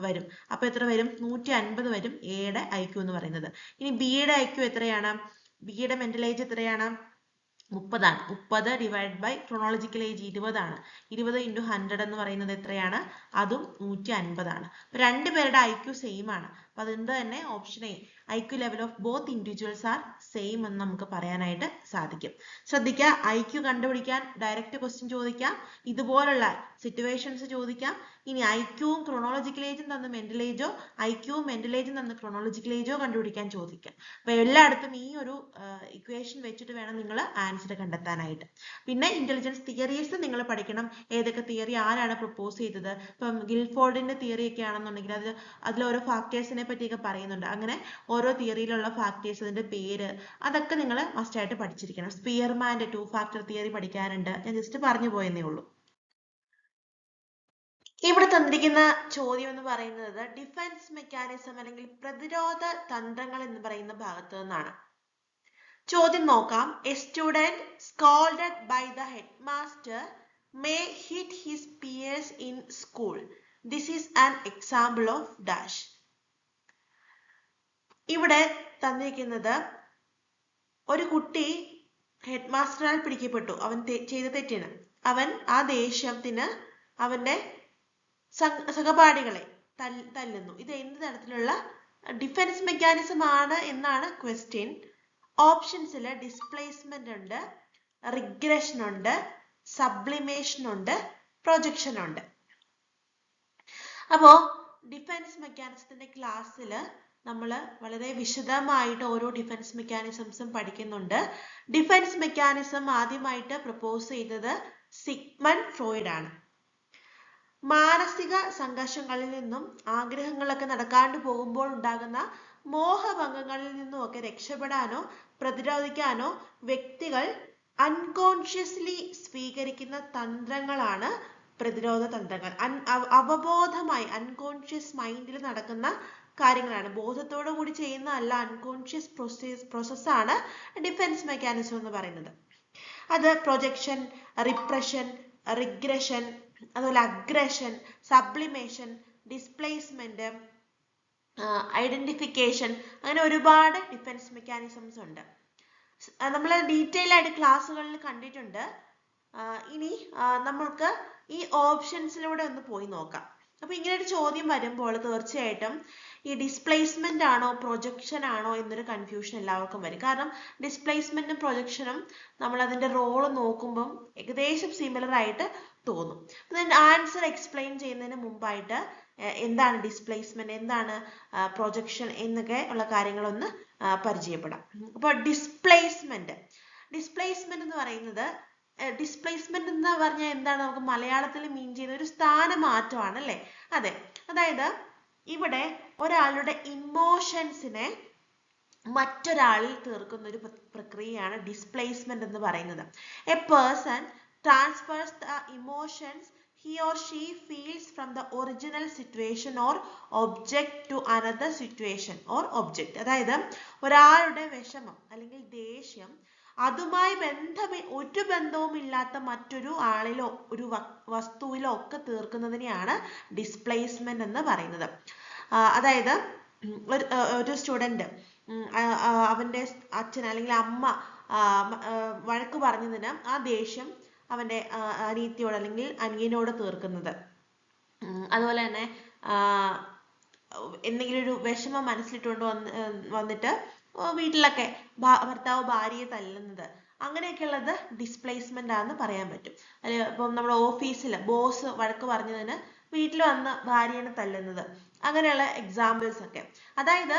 വരും. അപ്പൊ എത്ര വരും? 150 വരും എയുടെ IQ എന്ന് പറയുന്നത്. ഇനി ബിയുടെ IQ എത്രയാണ്? ബിയുടെ മെന്റൽ ഏജ് എത്രയാണ്? 30 ആണ്. 30 ഡിവൈഡ് ബൈ ക്രോണോളജിക്കൽ ഏജ് 20 ആണ്. 20 into 100 എന്ന് പറയുന്നത് എത്രയാണ്? അതും 150 ആണ്. അപ്പൊ രണ്ടുപേരുടെ IQ സെയിം ആണ്. അപ്പൊ അതുകൊണ്ട് തന്നെ option A, IQ level of both individuals are same എന്ന് നമുക്ക് പറയാനായിട്ട് സാധിക്കും. ശ്രദ്ധിക്കുക, IQ കണ്ടുപിടിക്കാൻ ഡയറക്റ്റ് ക്വസ്റ്റ്യൻ ചോദിക്കാം, ഇതുപോലുള്ള സിറ്റുവേഷൻസ് ചോദിക്കാം. ഇനി IQവും ക്രോണോളജിക്കൽ ഏജും തന്ന മെന്റൽ ഏജോ, IQവും മെന്റൽ ഏജും തന്ന ക്രോണോളജിക്കൽ ഏജോ കണ്ടുപിടിക്കാൻ ചോദിക്കാം. അപ്പൊ എല്ലായിടത്തും ഈ ഒരു ഇക്വേഷൻ വെച്ചിട്ട് വേണം നിങ്ങൾ ആൻസർ കണ്ടെത്താനായിട്ട്. പിന്നെ ഇന്റലിജൻസ് തിയറീസ് നിങ്ങൾ പഠിക്കണം. ഏതൊക്കെ തിയറി ആരാണ് പ്രപ്പോസ് ചെയ്തത്? ഇപ്പം ഗിൽഫോർഡിന്റെ തിയറി ഒക്കെ ആണെന്നുണ്ടെങ്കിൽ അതിൽ ഓരോ ഫാക്ടേഴ്സിനെ പറ്റിയൊക്കെ പറയുന്നുണ്ട്. അങ്ങനെ ഓരോ തിയറിയിലുള്ള ഫാക്ടേഴ്സ്, അതിന്റെ പേര്, അതൊക്കെ നിങ്ങൾ മസ്റ്റ് ആയിട്ട് പഠിച്ചിരിക്കണം. സ്പിയർമാന്റെ 2 ഫാക്ടർ തിയറി പഠിക്കാനുണ്ട്. ഞാൻ ജസ്റ്റ് പറഞ്ഞു പോയെന്നേ ഉള്ളൂ. ഇവിടെ തന്നിരിക്കുന്ന ചോദ്യം എന്ന് പറയുന്നത് ഡിഫൻസ് മെക്കാനിസം അല്ലെങ്കിൽ പ്രതിരോധ തന്ത്രങ്ങൾ എന്ന് പറയുന്ന ഭാഗത്ത് നിന്നാണ്. ചോദ്യം നോക്കാം. A student scolded by the headmaster may hit his peers in school. This is an example of dash. ഇവിടെ തന്നിരിക്കുന്നത് ഒരു കുട്ടി ഹെഡ്മാസ്റ്ററാൽ പിടിക്കപ്പെട്ടു. അവൻ ചെയ്ത തെറ്റിന് അവൻ ആ ദേഷ്യത്തിന് അവന്റെ സഹപാഠികളെ തല്ലുന്നു. ഇത് എന്ത് തരത്തിലുള്ള ഡിഫൻസ് മെക്കാനിസം ആണ് എന്നാണ് ക്വസ്റ്റ്യൻ. ഓപ്ഷൻസിൽ ഡിസ്പ്ലേസ്മെന്റ് ഉണ്ട്, റിഗ്രഷൻ ഉണ്ട്, സബ്ലിമേഷൻ ഉണ്ട്, പ്രൊജക്ഷൻ ഉണ്ട്. അപ്പോ ഡിഫൻസ് മെക്കാനിസത്തിന്റെ ക്ലാസ്സിൽ നമ്മൾ വളരെ വിശദമായിട്ട് ഓരോ ഡിഫൻസ് മെക്കാനിസംസും പഠിക്കുന്നുണ്ട്. ഡിഫൻസ് മെക്കാനിസം ആദ്യമായിട്ട് പ്രപ്പോസ് ചെയ്തത് സിഗ്മണ്ട് ഫ്രോയിഡ് ആണ്. മാനസിക സംഘർഷങ്ങളിൽ നിന്നും ആഗ്രഹങ്ങളൊക്കെ നടക്കാണ്ട് പോകുമ്പോൾ ഉണ്ടാകുന്ന മോഹഭംഗങ്ങളിൽ നിന്നുമൊക്കെ രക്ഷപ്പെടാനോ പ്രതിരോധിക്കാനോ വ്യക്തികൾ അൺകോൺഷ്യസ്ലി സ്വീകരിക്കുന്ന തന്ത്രങ്ങളാണ് പ്രതിരോധ തന്ത്രങ്ങൾ. അവബോധമായി അൺകോൺഷ്യസ് മൈൻഡിൽ നടക്കുന്ന കാര്യങ്ങളാണ്. ബോധത്തോടു കൂടി ചെയ്യുന്ന അല്ല, അൺകോൺഷ്യസ് പ്രോസസ്സാണ് ഡിഫൻസ് മെക്കാനിസം എന്ന് പറയുന്നത്. അത് പ്രൊജക്ഷൻ, റിപ്രഷൻ, റിഗ്രഷൻ, അതുപോലെ അഗ്രഷൻ, സബ്ലിമേഷൻ, ഡിസ്പ്ലേസ്മെന്റ്, ഐഡന്റിഫിക്കേഷൻ, അങ്ങനെ ഒരുപാട് ഡിഫൻസ് മെക്കാനിസംസ് ഉണ്ട്. നമ്മൾ ഡീറ്റെയിൽ ആയിട്ട് ക്ലാസ്സുകളിൽ കണ്ടിട്ടുണ്ട്. ഇനി നമ്മൾക്ക് ഈ ഓപ്ഷൻസിലൂടെ ഒന്ന് പോയി നോക്കാം. അപ്പൊ ഇങ്ങനെ ഒരു ചോദ്യം വരുമ്പോൾ തീർച്ചയായിട്ടും ഈ ഡിസ്പ്ലേസ്മെന്റ് ആണോ പ്രൊജക്ഷൻ ആണോ എന്നൊരു കൺഫ്യൂഷൻ എല്ലാവർക്കും വരും. കാരണം ഡിസ്പ്ലേസ്മെന്റും പ്രൊജക്ഷനും നമ്മൾ അതിന്റെ റോള് നോക്കുമ്പം ഏകദേശം സിമിലർ ആയിട്ട് തോന്നും. ആൻസർ എക്സ്പ്ലെയിൻ ചെയ്യുന്നതിന് മുമ്പായിട്ട് എന്താണ് ഡിസ്പ്ലേസ്മെന്റ്, എന്താണ് പ്രൊജക്ഷൻ എന്നൊക്കെ ഉള്ള കാര്യങ്ങളൊന്ന് പരിചയപ്പെടാം. അപ്പൊ ഡിസ്പ്ലേസ്മെന്റ് എന്ന് പറയുന്നത്, ഡിസ്പ്ലേസ്മെന്റ് എന്ന് പറഞ്ഞാൽ എന്താണ്? നമുക്ക് മലയാളത്തിൽ മീൻ ചെയ്യുന്ന ഒരു സ്ഥാനമാറ്റമാണ് അല്ലെ? അതെ, അതായത് ഇവിടെ ഒരാളുടെ ഇമോഷൻസിനെ മറ്റൊരാളിൽ തീർക്കുന്ന ഒരു പ്രക്രിയയാണ് ഡിസ്പ്ലേസ്മെന്റ് എന്ന് പറയുന്നത്. A person transfers the emotions he or she feels from the original situation or object to another situation or object. അതായത് ഒരാളുടെ വിഷമം അല്ലെങ്കിൽ ദേഷ്യം അതുമായി ഒരു ബന്ധവും ഇല്ലാത്ത മറ്റൊരു ആളിലോ ഒരു വസ്തുവിലോ ഒക്കെ തീർക്കുന്നതിനെയാണ് ഡിസ്പ്ലേസ്മെന്റ് എന്ന് പറയുന്നത്. അതായത് ഒരു സ്റ്റുഡന്റ് അവന്റെ അച്ഛൻ അല്ലെങ്കിൽ അമ്മ വഴക്ക് പറഞ്ഞതിന് ആ ദേഷ്യം അവന്റെ അനിയത്തിയോട് അല്ലെങ്കിൽ അനിയനോട് തീർക്കുന്നത്. അതുപോലെ തന്നെ എന്തെങ്കിലും ഒരു വിഷമം മനസ്സിലിട്ടുകൊണ്ട് വന്നിട്ട് വീട്ടിലൊക്കെ ഭർത്താവ് ഭാര്യയെ തല്ലുന്നത്, അങ്ങനെയൊക്കെയുള്ളത് ഡിസ്പ്ലേസ്മെന്റ് ആണെന്ന് പറയാൻ പറ്റും. അല്ലെങ്കിൽ ഇപ്പം നമ്മുടെ ഓഫീസിൽ ബോസ് വഴക്ക് പറഞ്ഞതിന് വീട്ടിൽ വന്ന് ഭാര്യനെ തല്ലുന്നത്, അങ്ങനെയുള്ള എക്സാമ്പിൾസ് ഒക്കെ. അതായത്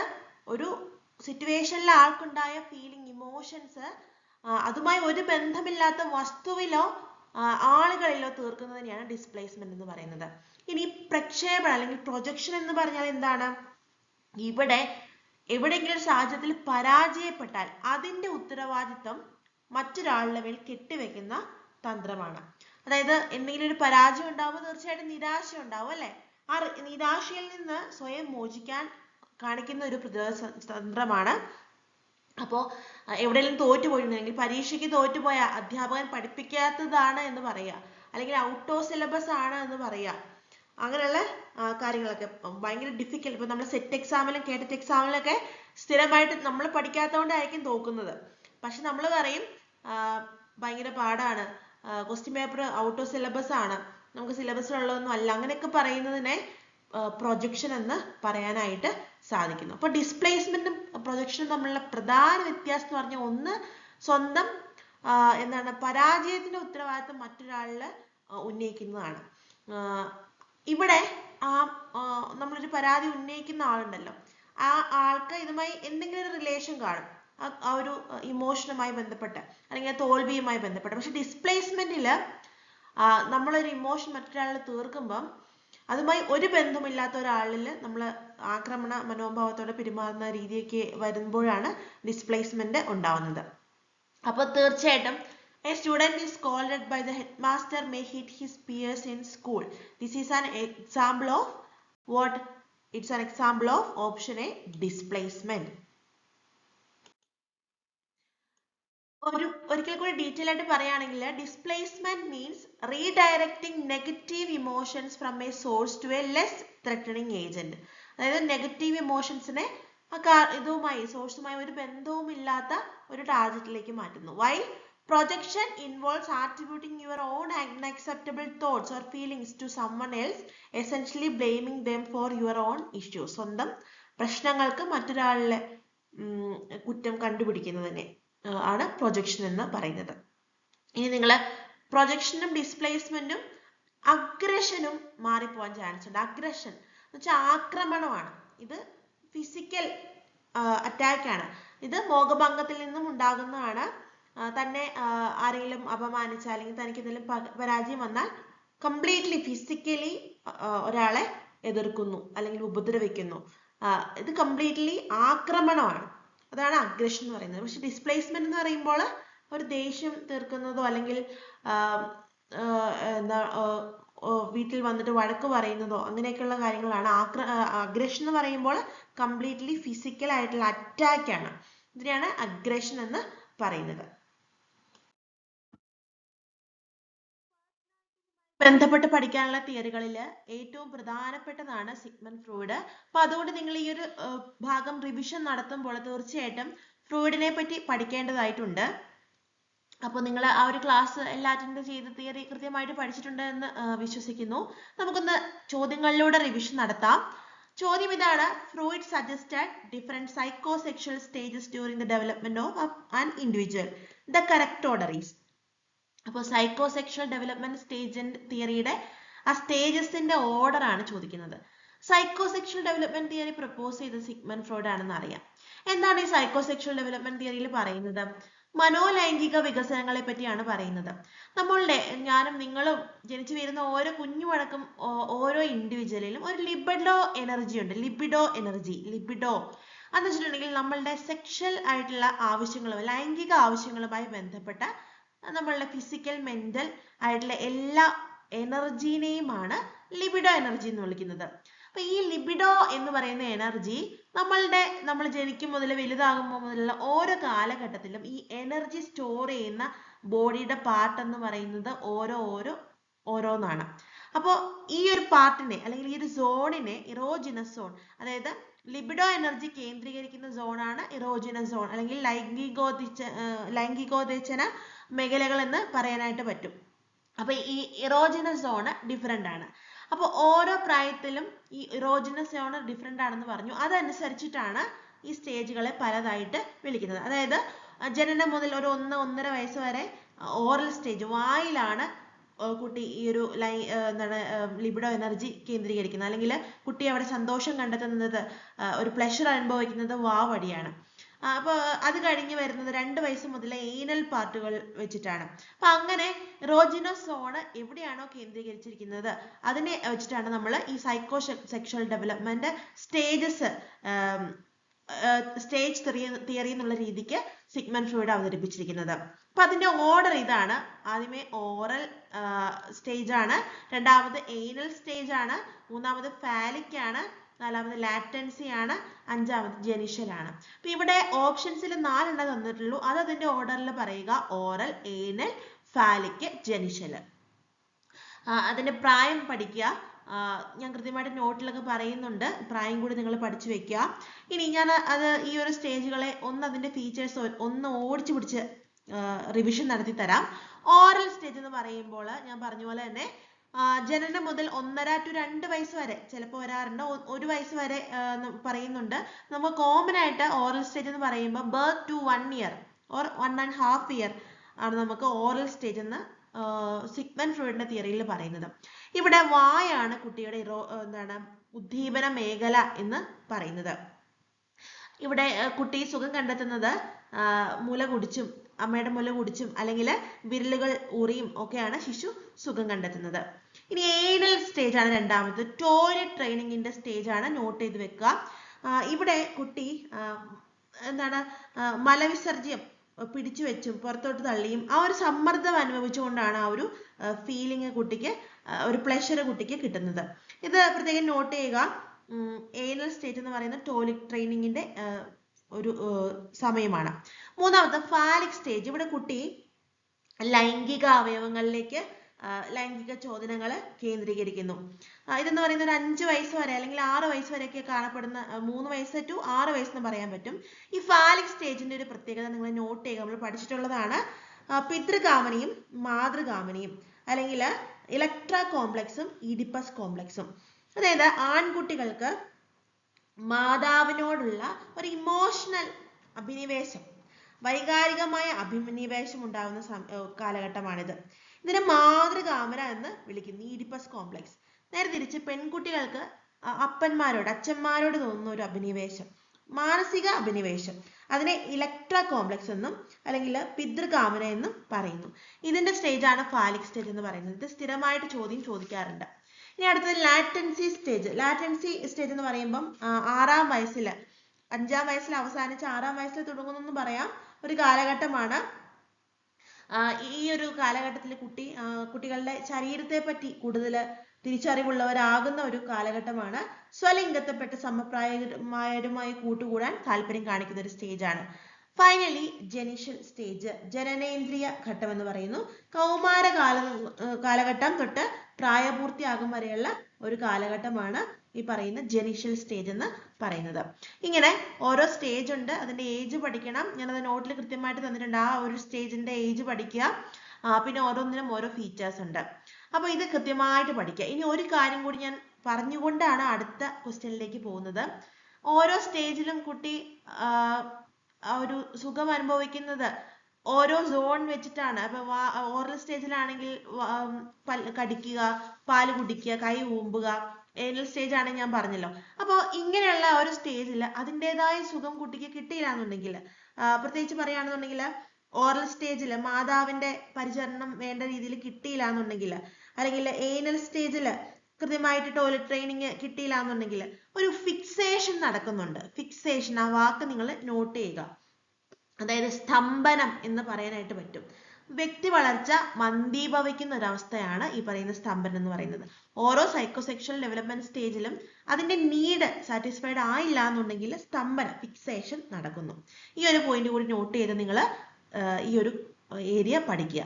ഒരു സിറ്റുവേഷനിൽ ആൾക്കുണ്ടായ ഫീലിംഗ്, ഇമോഷൻസ് അതുമായി ഒരു ബന്ധമില്ലാത്ത വസ്തുവിലോ ആളുകളിലോ തീർക്കുന്നതിനെയാണ് ഡിസ്പ്ലേസ്മെന്റ് എന്ന് പറയുന്നത്. ഇനി പ്രക്ഷേപണം അല്ലെങ്കിൽ പ്രൊജക്ഷൻ എന്ന് പറഞ്ഞാൽ എന്താണ്? ഇവിടെ എവിടെയെങ്കിലും ഒരു സാഹചര്യത്തിൽ പരാജയപ്പെട്ടാൽ അതിന്റെ ഉത്തരവാദിത്വം മറ്റൊരാളുടെ മേൽ കെട്ടിവെക്കുന്ന തന്ത്രമാണ്. അതായത് എന്തെങ്കിലും ഒരു പരാജയം ഉണ്ടാവുമ്പോൾ തീർച്ചയായിട്ടും നിരാശ ഉണ്ടാവും അല്ലെ? ആ നിരാശയിൽ നിന്ന് സ്വയം മോചിക്കാൻ കാണിക്കുന്ന ഒരു പ്രതിരോധ തന്ത്രമാണ്. അപ്പോ എവിടെയെങ്കിലും തോറ്റുപോയിട്ടുണ്ടെങ്കിൽ, പരീക്ഷയ്ക്ക് തോറ്റുപോയ അധ്യാപകൻ പഠിപ്പിക്കാത്തതാണ് എന്ന് പറയുക, അല്ലെങ്കിൽ ഔട്ട് ഓഫ് സിലബസ് ആണ് എന്ന് പറയുക, അങ്ങനെയുള്ള കാര്യങ്ങളൊക്കെ ഭയങ്കര ഡിഫിക്കൽട്ട്. ഇപ്പൊ നമ്മൾ സെറ്റ് എക്സാമിലും കേട്ടറ്റ് എക്സാമിലൊക്കെ സ്ഥിരമായിട്ട് നമ്മൾ പഠിക്കാത്തതുകൊണ്ടായിരിക്കും തോക്കുന്നത്. പക്ഷെ നമ്മൾ പറയും ഭയങ്കര പാടാണ്, question paper out of syllabus ആണ്, നമുക്ക് സിലബസിലുള്ളതൊന്നും അല്ല, അങ്ങനെയൊക്കെ പറയുന്നതിനെ പ്രൊജക്ഷൻ എന്ന് പറയാനായിട്ട് സാധിക്കുന്നു. അപ്പൊ ഡിസ്പ്ലേസ്മെന്റും പ്രൊജക്ഷനും തമ്മിലുള്ള പ്രധാന വ്യത്യാസം എന്ന് പറഞ്ഞാൽ, ഒന്ന് സ്വന്തം പരാജയത്തിന്റെ ഉത്തരവാദിത്വം മറ്റൊരാളിൽ ഉന്നയിക്കുന്നതാണ്. ഇവിടെ നമ്മളൊരു പരാതി ഉന്നയിക്കുന്ന ആളുണ്ടല്ലോ, ആ ആൾക്ക് ഇതുമായി എന്തെങ്കിലും ഒരു റിലേഷൻ കാണും, ആ ഒരു ഇമോഷനുമായി ബന്ധപ്പെട്ട് അല്ലെങ്കിൽ തോൽവിയുമായി ബന്ധപ്പെട്ട്. പക്ഷെ ഡിസ്പ്ലേസ്മെന്റില് നമ്മളൊരു ഇമോഷൻ മറ്റൊരാളിൽ തീർക്കുമ്പം അതുമായി ഒരു ബന്ധമില്ലാത്ത ഒരാളിൽ നമ്മൾ ആക്രമണ മനോഭാവത്തോടെ പെരുമാറുന്ന രീതിയൊക്കെ വരുമ്പോഴാണ് ഡിസ്പ്ലേസ്മെന്റ് ഉണ്ടാവുന്നത്. അപ്പോൾ തീർച്ചയായിട്ടും a student is scolded by the headmaster may hit his peers in school. This is an example of what? It's an example of option A, displacement. ഒരിക്കൽ കൂടി ഡീറ്റെയിൽ ആയിട്ട് പറയുകയാണെങ്കിൽ, displacement means redirecting negative emotions from a source to a less threatening agent. അതായത് negative ഇമോഷൻസിനെ സോഴ്സുമായി ഒരു ബന്ധവുമില്ലാത്ത ഒരു ടാർഗറ്റിലേക്ക് മാറ്റുന്നു. Why projection involves attributing your own unacceptable thoughts or feelings to someone else, essentially blaming them for your own issues. സ്വന്തം പ്രശ്നങ്ങൾക്ക് മറ്റൊരാളിലെ കുറ്റം കണ്ടുപിടിക്കുന്നതിനെ ആണ് പ്രൊജക്ഷൻ എന്ന് പറയുന്നത്. ഇനി നിങ്ങൾ പ്രൊജക്ഷനും ഡിസ്പ്ലേസ്മെന്റും അഗ്രഷനും മാറിപ്പോവാൻ ചാൻസ് ഉണ്ട്. അഗ്രഷൻ എന്ന് വെച്ചാൽ ആക്രമണമാണ്, ഇത് ഫിസിക്കൽ അറ്റാക്ക് ആണ്, ഇത് മോഹഭംഗത്തിൽ നിന്നും ഉണ്ടാകുന്നതാണ്. തന്നെ ആരെങ്കിലും അപമാനിച്ചാൽ അല്ലെങ്കിൽ തനിക്ക് എന്തെങ്കിലും പരാജയം വന്നാൽ കംപ്ലീറ്റ്ലി ഫിസിക്കലി ഒരാളെ എതിർക്കുന്നു അല്ലെങ്കിൽ ഉപദ്രവിക്കുന്നു, ഇത് കംപ്ലീറ്റ്ലി ആക്രമണമാണ്, അതാണ് അഗ്രഷൻ എന്ന് പറയുന്നത്. പക്ഷെ ഡിസ്പ്ലേസ്മെന്റ് എന്ന് പറയുമ്പോൾ ഒരു ദേഷ്യം തീർക്കുന്നതോ അല്ലെങ്കിൽ വീട്ടിൽ വന്നിട്ട് വഴക്ക് പറയുന്നതോ അങ്ങനെയൊക്കെയുള്ള കാര്യങ്ങളാണ്. അഗ്രഷൻ എന്ന് പറയുമ്പോൾ കംപ്ലീറ്റ്ലി ഫിസിക്കൽ ആയിട്ടുള്ള അറ്റാക്ക് ആണ്, ഇതിനെയാണ് അഗ്രഷൻ എന്ന് പറയുന്നത്. ബന്ധപ്പെട്ട് പഠിക്കാനുള്ള തിയറികളിൽ ഏറ്റവും പ്രധാനപ്പെട്ടതാണ് സിഗ്മണ്ട് ഫ്രോയിഡ്. അപ്പൊ അതുകൊണ്ട് നിങ്ങൾ ഈ ഒരു ഭാഗം റിവിഷൻ നടത്തുമ്പോൾ തീർച്ചയായിട്ടും ഫ്രോയിഡിനെ പറ്റി പഠിക്കേണ്ടതായിട്ടുണ്ട്. അപ്പോൾ നിങ്ങൾ ആ ഒരു ക്ലാസ് എല്ലാം അറ്റൻഡ് ചെയ്ത് തിയറി കൃത്യമായിട്ട് പഠിച്ചിട്ടുണ്ട് എന്ന് വിശ്വസിക്കുന്നു. നമുക്കൊന്ന് ചോദ്യങ്ങളിലൂടെ റിവിഷൻ നടത്താം. ചോദ്യം ഇതാണ്: Freud suggested different psychosexual stages during the development of an individual. The correct order is. അപ്പോൾ സൈക്കോസെക്ഷൽ ഡെവലപ്മെന്റ് സ്റ്റേജ് തിയറിയുടെ ആ സ്റ്റേജസിന്റെ ഓർഡർ ആണ് ചോദിക്കുന്നത്. സൈക്കോസെക്ഷൽ ഡെവലപ്മെന്റ് തിയറി പ്രപ്പോസ് ചെയ്ത സിഗ്മണ്ട് ഫ്രോയിഡ് ആണെന്ന് അറിയാം. എന്താണ് ഈ സൈക്കോസെക്ഷൽ ഡെവലപ്മെന്റ് തിയറിയിൽ പറയുന്നത്? മനോലൈംഗിക വികസനങ്ങളെ പറ്റിയാണ് പറയുന്നത്. ഞാനും നിങ്ങളും ജനിച്ചു വരുന്ന ഓരോ കുഞ്ഞുമടക്കം ഓരോ ഇൻഡിവിജ്വലിലും ഒരു ലിബിഡോ എനർജി ഉണ്ട്. ലിബിഡോ എന്ന് വെച്ചിട്ടുണ്ടെങ്കിൽ നമ്മളുടെ സെക്ഷൽ ആയിട്ടുള്ള ആവശ്യങ്ങളും ലൈംഗിക ആവശ്യങ്ങളുമായി ബന്ധപ്പെട്ട നമ്മളുടെ ഫിസിക്കൽ മെന്റൽ ആയിട്ടുള്ള എല്ലാ എനർജീനെയുമാണ് ലിബിഡോ എനർജി എന്ന് വിളിക്കുന്നത്. അപ്പൊ ഈ ലിബിഡോ എന്ന് പറയുന്ന എനർജി നമ്മൾ ജനിക്കും മുതൽ വലുതാകുമ്പോൾ മുതലുള്ള ഓരോ കാലഘട്ടത്തിലും ഈ എനർജി സ്റ്റോർ ചെയ്യുന്ന ബോഡിയുടെ പാർട്ട് എന്ന് പറയുന്നത് ഓരോന്നാണ്. അപ്പോൾ ഈ ഒരു പാർട്ടിനെ അല്ലെങ്കിൽ ഈ ഒരു സോണിനെ ഇറോജിനസ് സോൺ, അതായത് ലിബിഡോ എനർജി കേന്ദ്രീകരിക്കുന്ന സോണാണ് ഇറോജിനസ് സോൺ അല്ലെങ്കിൽ ലൈംഗികോത്തേജന മേഖലകൾ എന്ന് പറയാനായിട്ട് പറ്റും. അപ്പൊ ഈ ഇറോജിനസ് സോൺ ഡിഫറെന്റ് ആണ്. അപ്പോൾ ഓരോ പ്രായത്തിലും ഈ ഇറോജിനസ് സോൺ ഡിഫറെന്റ് ആണെന്ന് പറഞ്ഞു. അതനുസരിച്ചിട്ടാണ് ഈ സ്റ്റേജുകളെ പലതായിട്ട് വിളിക്കുന്നത്. അതായത് ജനനം മുതൽ ഒരു 1-1.5 വയസ്സ് വരെ ഓറൽ സ്റ്റേജ്, വായിലാണ് കുട്ടി ഈ ഒരു എന്താണ് ലിബിഡോ എനർജി കേന്ദ്രീകരിക്കുന്നത്, അല്ലെങ്കിൽ കുട്ടി അവിടെ സന്തോഷം കണ്ടെത്തുന്നത്, ഒരു പ്ലഷർ അനുഭവിക്കുന്നത് വാ വഴിയാണ്. അപ്പോൾ അത് കഴിഞ്ഞ് വരുന്നത് 2 വയസ്സ് മുതൽ ഏനൽ പാർട്ടുകൾ വെച്ചിട്ടാണ്. അപ്പൊ അങ്ങനെ ഇറോജിനസ് സോൺ എവിടെയാണോ കേന്ദ്രീകരിച്ചിരിക്കുന്നത് അതിനെ വെച്ചിട്ടാണ് നമ്മൾ ഈ psycho sexual development stages stage theory എന്നുള്ള രീതിക്ക് സിഗ്മണ്ട് ഫ്രോയിഡ് അവതരിപ്പിച്ചിരിക്കുന്നത്. അപ്പൊ അതിന്റെ ഓർഡർ ഇതാണ്. ആദ്യമേ ഓറൽ സ്റ്റേജ് ആണ്, രണ്ടാമത് ഏനൽ സ്റ്റേജ് ആണ്, മൂന്നാമത് ഫാലിക് ആണ്, നാലാമത് ലാറ്റൻസി ആണ്, അഞ്ചാമത് ജെനിഷ്യൽ ആണ്. അപ്പൊ ഇവിടെ ഓപ്ഷൻസിൽ 4 എണ്ണം തന്നിട്ടുള്ളൂ. അത് അതിന്റെ ഓർഡറിൽ പറയുക: ഓറൽ, ഏനൽ, ഫാലിക്, ജെനിഷ്യൽ. അതിന്റെ പ്രായം പഠിക്കുക. ഞാൻ കൃത്യമായിട്ട് നോട്ടിലൊക്കെ പറയുന്നുണ്ട്, പ്രായം കൂടി നിങ്ങൾ പഠിച്ചു വെക്കുക. ഇനി ഞാൻ ഈ ഒരു സ്റ്റേജുകളെ അതിന്റെ ഫീച്ചേഴ്സ് ഓടിച്ചു പിടിച്ച് റിവിഷൻ നടത്തി തരാം. ഓറൽ സ്റ്റേജ് എന്ന് പറയുമ്പോൾ ഞാൻ പറഞ്ഞ പോലെ തന്നെ ജനനം മുതൽ 1.5 to 2 വയസ്സ് വരെ, ചിലപ്പോൾ വരാറുണ്ട് 1 വയസ്സ് വരെ പറയുന്നുണ്ട്. നമുക്ക് കോമൺ ആയിട്ട് ഓറൽ സ്റ്റേജ് എന്ന് പറയുമ്പോൾ birth to 1 year or 1.5 year ആണ് നമുക്ക് ഓറൽ സ്റ്റേജ് എന്ന് സിഗ്മണ്ട് ഫ്രോയിഡിന്റെ തിയറിയിൽ പറയുന്നത്. ഇവിടെ വായാണ് കുട്ടിയുടെ ഉദ്ദീപന മേഖല എന്ന് പറയുന്നത്. ഇവിടെ കുട്ടി സുഖം കണ്ടെത്തുന്നത് മുല കുടിച്ചും, അമ്മയുടെ മുല കുടിച്ചും അല്ലെങ്കിൽ വിരലുകൾ ഊറിയും ഒക്കെയാണ് ശിശു സുഖം കണ്ടെത്തുന്നത്. ഇനി ഏനൽ സ്റ്റേജ് ആണ് രണ്ടാമത്, ടോയ്ലറ്റ് ട്രെയിനിങ്ങിന്റെ സ്റ്റേജ് ആണ്, നോട്ട് ചെയ്ത് വെക്കുക. ഇവിടെ കുട്ടി മലവിസർജ്യം പിടിച്ചു വെച്ചും പുറത്തോട്ട് തള്ളിയും ആ ഒരു സമ്മർദ്ദം അനുഭവിച്ചുകൊണ്ടാണ് ആ ഒരു ഫീലിംഗ് കുട്ടിക്ക്, ഒരു പ്ലഷർ കുട്ടിക്ക് കിട്ടുന്നത്. ഇത് പ്രത്യേകം നോട്ട് ചെയ്യുക. ഏനൽ സ്റ്റേജ് എന്ന് പറയുന്നത് ടോയ്ലറ്റ് ട്രെയിനിങ്ങിന്റെ ഒരു സമയമാണ്. മൂന്നാമത്തെ ഫാലിക് സ്റ്റേജ്. ഇവിടെ കുട്ടി ലൈംഗിക അവയവങ്ങളിലേക്ക് ലൈംഗിക ചോദനകൾ കേന്ദ്രീകരിക്കുന്നു. ഇതെന്ന് പറയുന്നത് ഒരു 5 വയസ്സ് വരെ അല്ലെങ്കിൽ 6 വയസ്സ് വരെയൊക്കെ കാണപ്പെടുന്ന, 3 വയസ്സ് to 6 വയസ്സ് എന്ന് പറയാൻ പറ്റും. ഈ ഫാലിക് സ്റ്റേജിന്റെ ഒരു പ്രത്യേകത നിങ്ങൾ നോട്ട് ചെയ്യുക. നമ്മൾ പഠിച്ചിട്ടുള്ളതാണ് പിതൃകാമനിയും മാതൃകാമനിയും, അല്ലെങ്കിൽ ഇലക്ട്ര കോംപ്ലക്സും ഈഡിപ്പസ് കോംപ്ലക്സും. അതായത് ആൺകുട്ടികൾക്ക് മാതാവിനോടുള്ള ഒരു ഇമോഷണൽ അഭിനിവേശം, വൈകാരികമായ അഭിനിവേശം ഉണ്ടാകുന്ന കാലഘട്ടമാണിത്. ഇതിനെ മാതൃകാമന എന്ന് വിളിക്കുന്നു, ഈഡിപ്പസ് കോംപ്ലക്സ്. നേരെ തിരിച്ച് പെൺകുട്ടികൾക്ക് അപ്പന്മാരോട്, അച്ഛന്മാരോട് തോന്നുന്ന ഒരു അഭിനിവേശം, മാനസിക അഭിനിവേശം, അതിനെ ഇലക്ട്ര കോംപ്ലക്സ് എന്നും അല്ലെങ്കിൽ പിതൃകാമന എന്നും പറയുന്നു. ഇതിന്റെ സ്റ്റേജ് ആണ് ഫാലിക് സ്റ്റേജ് എന്ന് പറയുന്നത്. ഇത് സ്ഥിരമായിട്ട് ചോദിക്കാറുണ്ട്. ഇനി അടുത്തത് ലാറ്റൻസി സ്റ്റേജ്. ലാറ്റൻസി സ്റ്റേജ് എന്ന് പറയുമ്പം 6-ാം വയസ്സിൽ, 5-ാം വയസ്സിൽ അവസാനിച്ച് 6-ാം വയസ്സിൽ തുടങ്ങുന്നെന്നും പറയാം ഒരു കാലഘട്ടമാണ്. ഈ ഒരു കാലഘട്ടത്തിൽ കുട്ടികളുടെ ശരീരത്തെ പറ്റി കൂടുതൽ തിരിച്ചറിവുള്ളവരാകുന്ന ഒരു കാലഘട്ടമാണ്. സ്വലിംഗത്തെപ്പെട്ട് സമപ്രായമായവരുമായി കൂട്ടുകൂടാൻ താല്പര്യം കാണിക്കുന്ന ഒരു സ്റ്റേജാണ്. ഫൈനലി ജെനിഷ്യൽ സ്റ്റേജ്, ജനനേന്ദ്രിയ ഘട്ടം എന്ന് പറയുന്നു. കൗമാര കാലഘട്ടം തൊട്ട് പ്രായപൂർത്തിയാകും വരെയുള്ള ഒരു കാലഘട്ടമാണ് ഈ പറയുന്ന ജെനിഷ്യൽ സ്റ്റേജ് എന്ന് പറയുന്നത്. ഇങ്ങനെ ഓരോ സ്റ്റേജ് ഉണ്ട്, അതിന്റെ ഏജ് പഠിക്കണം. ഞാനത് നോട്ടിൽ കൃത്യമായിട്ട് തന്നിട്ടുണ്ട്. ആ ഒരു സ്റ്റേജിന്റെ ഏജ് പഠിക്കുക. പിന്നെ ഓരോന്നിനും ഓരോ ഫീച്ചേഴ്സ് ഉണ്ട്. അപ്പൊ ഇത് കൃത്യമായിട്ട് പഠിക്കുക. ഇനി ഒരു കാര്യം കൂടി ഞാൻ പറഞ്ഞുകൊണ്ടാണ് അടുത്ത ക്വസ്റ്റ്യനിലേക്ക് പോകുന്നത്. ഓരോ സ്റ്റേജിലും കുട്ടി ഒരു സുഖം അനുഭവിക്കുന്നത് ഓരോ സോൺ വെച്ചിട്ടാണ്. അപ്പൊ ഓറൽ സ്റ്റേജിലാണെങ്കിൽ കടിക്കുക, പാല് കുടിക്കുക, കൈ ഊമ്പുക. ഏനൽ സ്റ്റേജ് ആണെങ്കിൽ ഞാൻ പറഞ്ഞല്ലോ. അപ്പോൾ ഇങ്ങനെയുള്ള ഒരു സ്റ്റേജിൽ അതിൻ്റെതായ സുഖം കുട്ടിക്ക് കിട്ടിയില്ല എന്നുണ്ടെങ്കിൽ, പ്രത്യേകിച്ച് പറയുകയാണെന്നുണ്ടെങ്കിൽ ഓറൽ സ്റ്റേജിൽ മാതാവിന്റെ പരിചരണം വേണ്ട രീതിയിൽ കിട്ടിയില്ല എന്നുണ്ടെങ്കിൽ, അല്ലെങ്കിൽ ഏനൽ സ്റ്റേജിൽ കൃത്യമായിട്ട് ടോയ്ലറ്റ് ട്രെയിനിങ് കിട്ടിയില്ല എന്നുണ്ടെങ്കിൽ ഒരു ഫിക്സേഷൻ നടക്കുന്നുണ്ട്. ഫിക്സേഷൻ, ആ വാക്ക് നിങ്ങൾ നോട്ട് ചെയ്യുക. അതായത് സ്തംഭനം എന്ന് പറയാനായിട്ട് പറ്റും. വ്യക്തി വളർച്ച മന്ദീഭവിക്കുന്ന ഒരവസ്ഥയാണ് ഈ പറയുന്ന സ്തംഭനം എന്ന് പറയുന്നത്. ഓരോ സൈക്കോസെക്ഷൽ ഡെവലപ്മെന്റ് സ്റ്റേജിലും അതിന്റെ നീഡ് സാറ്റിസ്ഫൈഡ് ആയില്ല എന്നുണ്ടെങ്കിൽ സ്തംഭനം, ഫിക്സേഷൻ നടക്കുന്നു. ഈ ഒരു പോയിന്റ് കൂടി നോട്ട് ചെയ്ത് നിങ്ങൾ ഈ ഒരു ഏരിയ പഠിക്കുക.